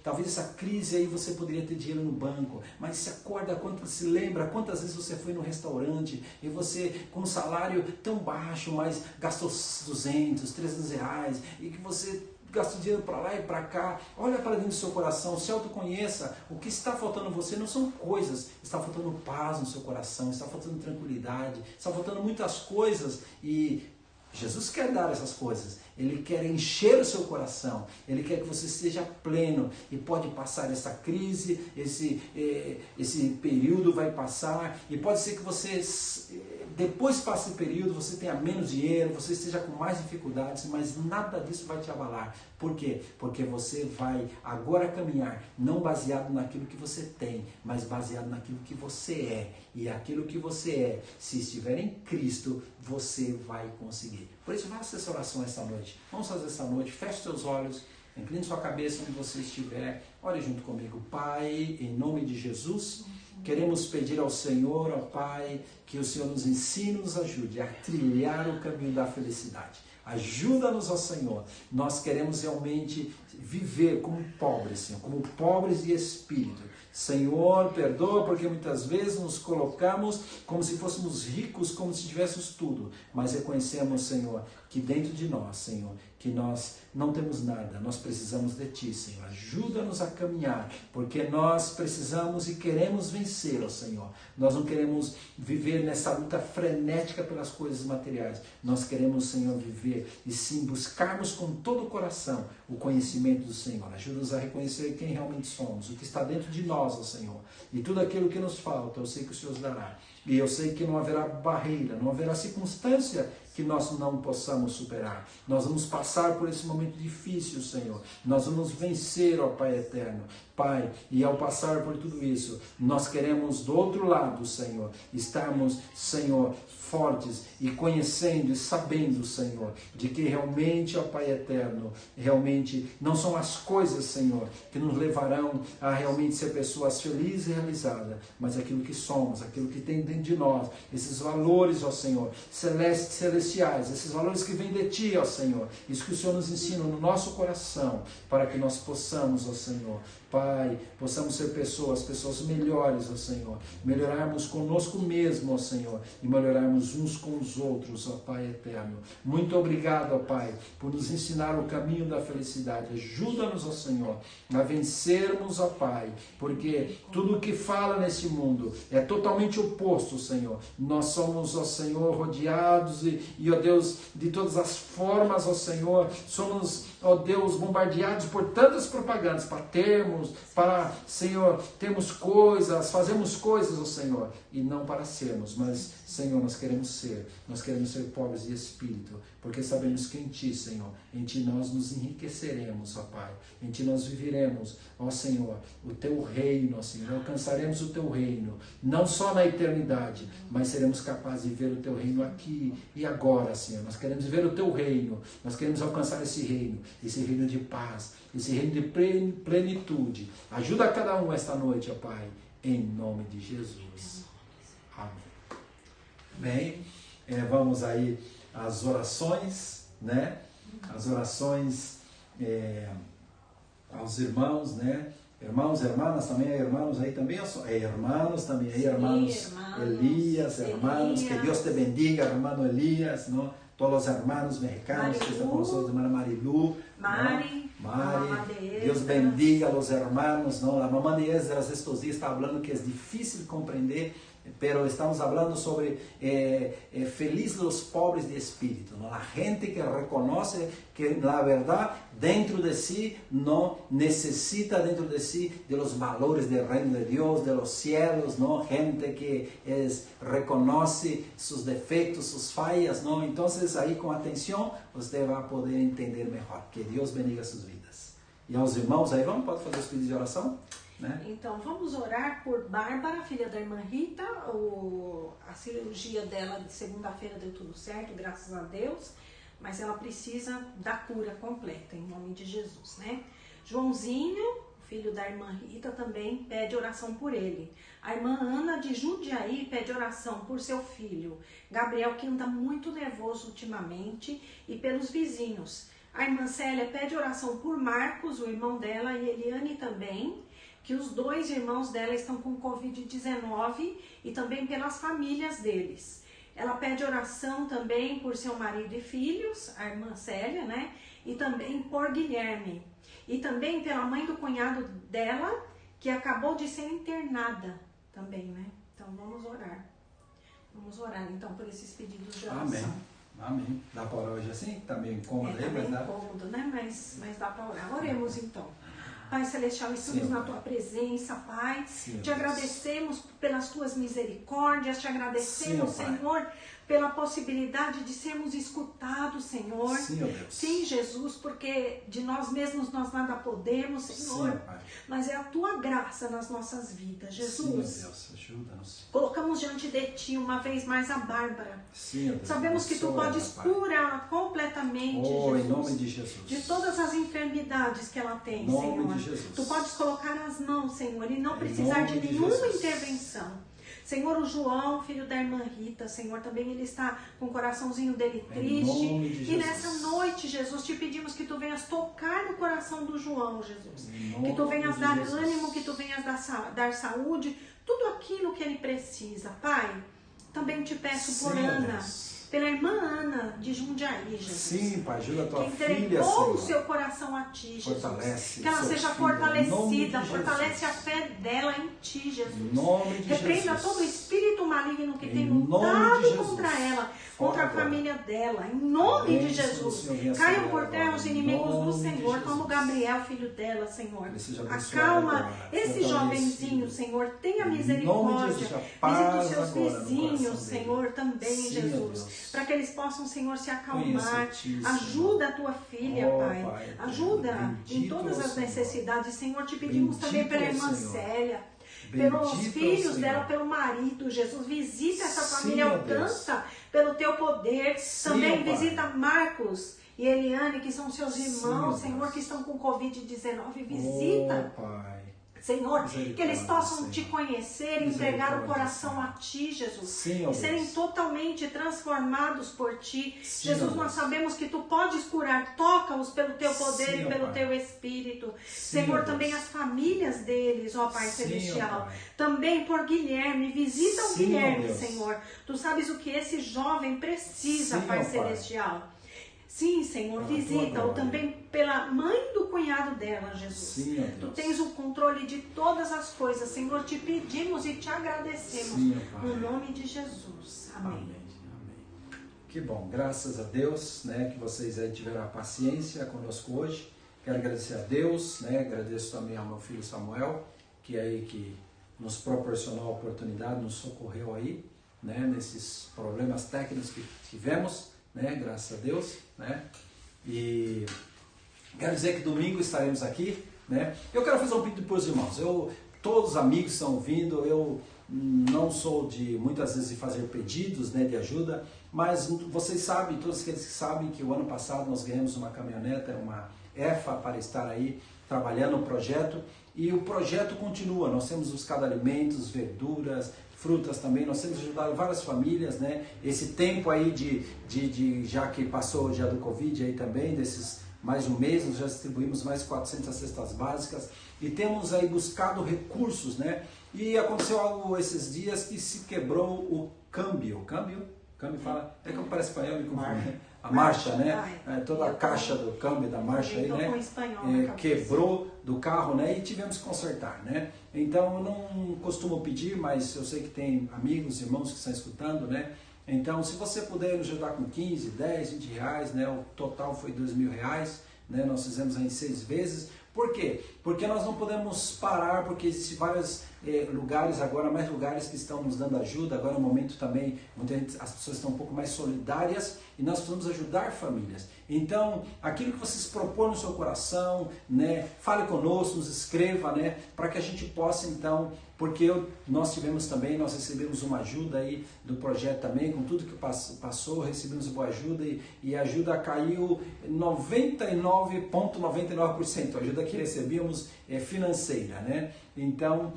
talvez essa crise aí você poderia ter dinheiro no banco, mas se acorda, se lembra quantas vezes você foi no restaurante e você com um salário tão baixo, mas gastou 200, 300 reais e que você gasta dinheiro para lá e para cá, olha para dentro do seu coração, se autoconheça, o que está faltando em você não são coisas, está faltando paz no seu coração, está faltando tranquilidade, está faltando muitas coisas e Jesus quer dar essas coisas, Ele quer encher o seu coração, Ele quer que você seja pleno e pode passar essa crise, esse período vai passar e pode ser que você, depois que passe esse período, você tenha menos dinheiro, você esteja com mais dificuldades, mas nada disso vai te abalar. Por quê? Porque você vai agora caminhar, não baseado naquilo que você tem, mas baseado naquilo que você é. E aquilo que você é, se estiver em Cristo, você vai conseguir. Por isso, faça essa oração esta noite. Vamos fazer esta noite, feche seus olhos, incline sua cabeça onde você estiver, ore junto comigo. Pai, em nome de Jesus, queremos pedir ao Senhor, ó Pai, que o Senhor nos ensine, nos ajude a trilhar o caminho da felicidade. Ajuda-nos, ó Senhor. Nós queremos realmente viver como pobres, Senhor, como pobres de espírito. Senhor, perdoa porque muitas vezes nos colocamos como se fôssemos ricos, como se tivéssemos tudo. Mas reconhecemos, Senhor, que dentro de nós, Senhor, que nós não temos nada, nós precisamos de Ti, Senhor. Ajuda-nos a caminhar, porque nós precisamos e queremos vencer, ó Senhor. Nós não queremos viver nessa luta frenética pelas coisas materiais. Nós queremos, Senhor, viver e sim buscarmos com todo o coração o conhecimento do Senhor. Ajuda-nos a reconhecer quem realmente somos, o que está dentro de nós, ó Senhor. E tudo aquilo que nos falta, eu sei que o Senhor dará. E eu sei que não haverá barreira, não haverá circunstância que nós não possamos superar. Nós vamos passar por esse momento difícil, Senhor. Nós vamos vencer, ó Pai eterno. Pai, e ao passar por tudo isso, nós queremos do outro lado, Senhor, estarmos, Senhor, fortes e conhecendo e sabendo, Senhor, de que realmente, ó Pai eterno, realmente não são as coisas, Senhor, que nos levarão a realmente ser pessoas felizes e realizadas, mas aquilo que somos, aquilo que tem dentro de nós, esses valores, ó Senhor, celestiais, esses valores que vêm de Ti, ó Senhor, isso que o Senhor nos ensina no nosso coração, para que nós possamos, ó Senhor, Pai, possamos ser pessoas melhores, ó Senhor, melhorarmos conosco mesmo, ó Senhor, e melhorarmos uns com os outros, ó Pai eterno. Muito obrigado, ó Pai, por nos ensinar o caminho da felicidade. Ajuda-nos, ó Senhor, a vencermos, ó Pai, porque tudo o que fala nesse mundo é totalmente oposto, Senhor. Nós somos, ó Senhor, rodeados e, ó Deus, de todas as formas, ó Senhor, somos, ó Deus, bombardeados por tantas propagandas para, Senhor, termos coisas, fazemos coisas, ó Senhor, e não para sermos, mas, Senhor, nós queremos ser pobres de espírito, porque sabemos que em Ti, Senhor, em Ti nós nos enriqueceremos, ó Pai, em Ti nós viveremos, ó Senhor, o Teu reino, ó Senhor, alcançaremos o Teu reino, não só na eternidade, mas seremos capazes de ver o Teu reino aqui e agora, Senhor. Nós queremos ver o Teu reino, nós queremos alcançar esse reino de paz, esse reino de plenitude. Ajuda cada um esta noite, ó Pai, em nome de Jesus. Amém. Bem, vamos aí às orações, né? As orações aos irmãos, né? Irmãos, hermanas também, hermanos aí também, hermanos também, aí, hermanos Elías, hermanos, que Dios te bendiga, hermano Elías, ¿no? Todos los hermanos mexicanos que están con nosotros, hermana Marilu, Mari, Dios bendiga a los hermanos, ¿no? La mamá de Esdras estos días está hablando que es difícil comprender, pero estamos hablando sobre feliz los pobres de espíritu, ¿no? La gente que reconoce que la verdad dentro de sí no necesita dentro de sí de los valores del reino de Dios, de los cielos, ¿no? Gente que reconoce sus defectos, sus fallas, ¿no? Entonces ahí con atención usted va a poder entender mejor. Que Dios bendiga sus vidas. E aos irmãos aí, pode fazer os pedidos de oração? Né? Então, vamos orar por Bárbara, filha da irmã Rita. A cirurgia dela de segunda-feira deu tudo certo, graças a Deus. Mas ela precisa da cura completa, em nome de Jesus, né? Joãozinho, filho da irmã Rita, também pede oração por ele. A irmã Ana de Jundiaí pede oração por seu filho Gabriel, que anda muito nervoso ultimamente, e pelos vizinhos. A irmã Célia pede oração por Marcos, o irmão dela, e Eliane também, que os dois irmãos dela estão com Covid-19, e também pelas famílias deles. Ela pede oração também por seu marido e filhos, a irmã Célia, né? E também por Guilherme. E também pela mãe do cunhado dela, que acabou de ser internada também, né? Então vamos orar. Vamos orar então por esses pedidos de oração. Amém. Amém. Dá para orar hoje assim? Tá meio incômodo aí, mas dá. Tá meio incômodo, né? Mas dá para orar. Oremos então. Pai Celestial, estamos na Tua presença, Pai. Sim, te agradecemos pelas Tuas misericórdias, te agradecemos, Senhor, pela possibilidade de sermos escutados, Senhor. Sim, ó Deus. Sim, Jesus, porque de nós mesmos nós nada podemos, Senhor. Sim, Pai. Mas é a Tua graça nas nossas vidas, Jesus. Sim, ó Deus, ajuda-nos. Colocamos diante de Ti uma vez mais a Bárbara. Sim, ó Deus. Sabemos que Tu podes curar completamente, Jesus. Em nome de Jesus. De todas as enfermidades que ela tem, Senhor. Tu podes colocar as mãos, Senhor, e não precisar de nenhuma intervenção. Senhor, o João, filho da irmã Rita, Senhor, também ele está com o coraçãozinho dele triste. E nessa noite, Jesus, te pedimos que Tu venhas tocar no coração do João, Jesus. Que Tu venhas dar ânimo, que Tu venhas dar saúde, tudo aquilo que ele precisa. Pai, também te peço por Ana. Pela irmã Ana de Jundiaí, Jesus. Sim, Pai, ajuda a Tua filha, entregou Senhor. O seu coração a Ti, Jesus. Fortalece que ela seja filho, fortalecida, fortalece a fé dela em Ti, Jesus. Em nome de Repreenda Jesus. todo espírito maligno que tem lutado contra ela, contra a família dela. Em nome de Jesus. Caiam por terra os inimigos do Senhor, como Gabriel, filho dela, Senhor. Acalma esse jovenzinho, Senhor. Tenha misericórdia. Visita os seus vizinhos, Senhor, também, Jesus. Para que eles possam, Senhor, se acalmar. Ajuda a Tua filha, Pai. Ajuda em todas as necessidades. Senhor, te pedimos também pela irmã Célia, pelos filhos dela, pelo marido. Jesus, visita essa família, alcança pelo Teu poder. Também visita Marcos e Eliane, que são seus irmãos, Senhor, que estão com Covid-19. Visita. Senhor, que eles possam Te conhecer, entregar o coração a Ti, Jesus, e serem totalmente transformados por Ti. Jesus, nós sabemos que Tu podes curar, toca-os pelo Teu poder e pelo Teu Espírito. Senhor, também as famílias deles, ó Pai Celestial, também por Guilherme, visita o Guilherme, Senhor. Tu sabes o que esse jovem precisa, Pai Celestial. Sim, Senhor, visita-o também pela mãe do cunhado dela, Jesus. Sim, Tu tens o controle de todas as coisas, Senhor, te pedimos e te agradecemos. No nome de Jesus. Amém. Que Que bom, graças a Deus, né, que vocês aí tiveram a paciência conosco hoje. Quero agradecer a Deus, né, agradeço também ao meu filho Samuel, que é aí que nos proporcionou a oportunidade, nos socorreu aí, né, nesses problemas técnicos que tivemos, né, graças a Deus, né. E quero dizer que domingo estaremos aqui, né. Eu quero fazer um pedido para os irmãos. Todos os amigos estão vindo, eu não sou de muitas vezes de fazer pedidos, né, de ajuda, mas vocês sabem, todos aqueles que sabem que o ano passado nós ganhamos uma caminhonete, uma EFA, para estar aí trabalhando o projeto, e o projeto continua. Nós temos buscado alimentos, verduras, frutas também, nós temos ajudado várias famílias, né, esse tempo aí já que passou já do Covid aí também, desses mais um mês, nós já distribuímos mais 400 cestas básicas e temos aí buscado recursos, né? E aconteceu algo esses dias que se quebrou o câmbio fala, é que parece espanhol, me confundo. A marcha, né? Toda a caixa do câmbio da marcha aí, né? Quebrou do carro, né? E tivemos que consertar, né? Então eu não costumo pedir, mas eu sei que tem amigos, irmãos que estão escutando, né? Então, se você puder nos ajudar com 15, 10, 20 reais, né? O total foi R$2.000, né? Nós fizemos aí em 6 vezes. Por quê? Porque nós não podemos parar, porque existem vários lugares agora, mais lugares que estão nos dando ajuda. Agora é um momento também, as pessoas estão um pouco mais solidárias e nós precisamos ajudar famílias. Então, aquilo que vocês propõem no seu coração, né? Fale conosco, nos escreva, né? Para que a gente possa então, porque nós recebemos uma ajuda aí do projeto também, com tudo que passou, recebemos boa ajuda e a ajuda caiu 99,99%, a ajuda que recebíamos é financeira, né? Então,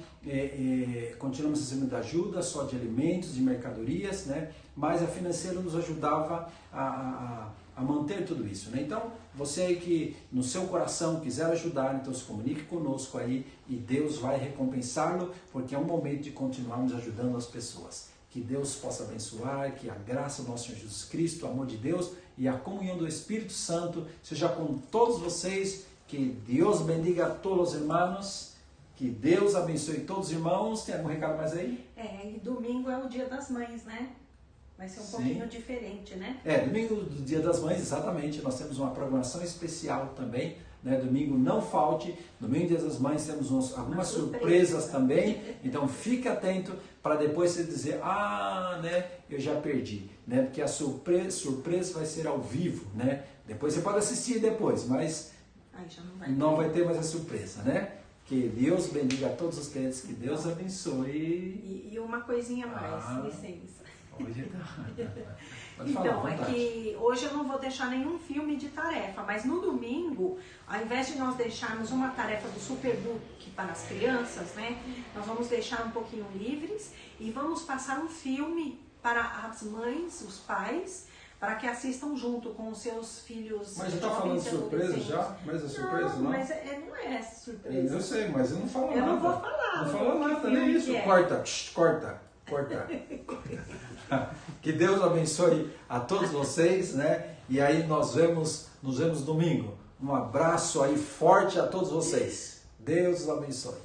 continuamos recebendo ajuda só de alimentos, de mercadorias, né? Mas a financeira nos ajudava a manter tudo isso, né? Então, você aí que no seu coração quiser ajudar, então se comunique conosco aí e Deus vai recompensá-lo, porque é um momento de continuarmos ajudando as pessoas. Que Deus possa abençoar, que a graça do nosso Senhor Jesus Cristo, o amor de Deus e a comunhão do Espírito Santo seja com todos vocês. Que Deus bendiga a todos os irmãos, que Deus abençoe todos os irmãos. Tem algum recado mais aí? E domingo é o Dia das Mães, né? Vai ser um pouquinho diferente, né? Domingo do Dia das Mães, exatamente. Nós temos uma programação especial também, né? Domingo não falte. Domingo Dia das Mães temos algumas surpresas também. Então fique atento para depois você dizer, né? Eu já perdi, né? Porque a surpresa vai ser ao vivo, né? Depois você pode assistir depois, mas já não vai ter mais a surpresa, né? Que Deus bendiga a todos os crentes, que Deus abençoe. E uma coisinha mais, licença. Então, é que hoje eu não vou deixar nenhum filme de tarefa, mas no domingo, ao invés de nós deixarmos uma tarefa do Superbook para as crianças, né, nós vamos deixar um pouquinho livres e vamos passar um filme para as mães, os pais, para que assistam junto com os seus filhos. Mas já está falando de surpresa já? Mas é surpresa, não? Mas não é surpresa. Eu sei, mas eu não falo nada. Eu não vou falar. Não falou nada, nem isso. Corta. Que Deus abençoe a todos vocês, né? E aí nos vemos domingo. Um abraço aí forte a todos vocês. Deus os abençoe.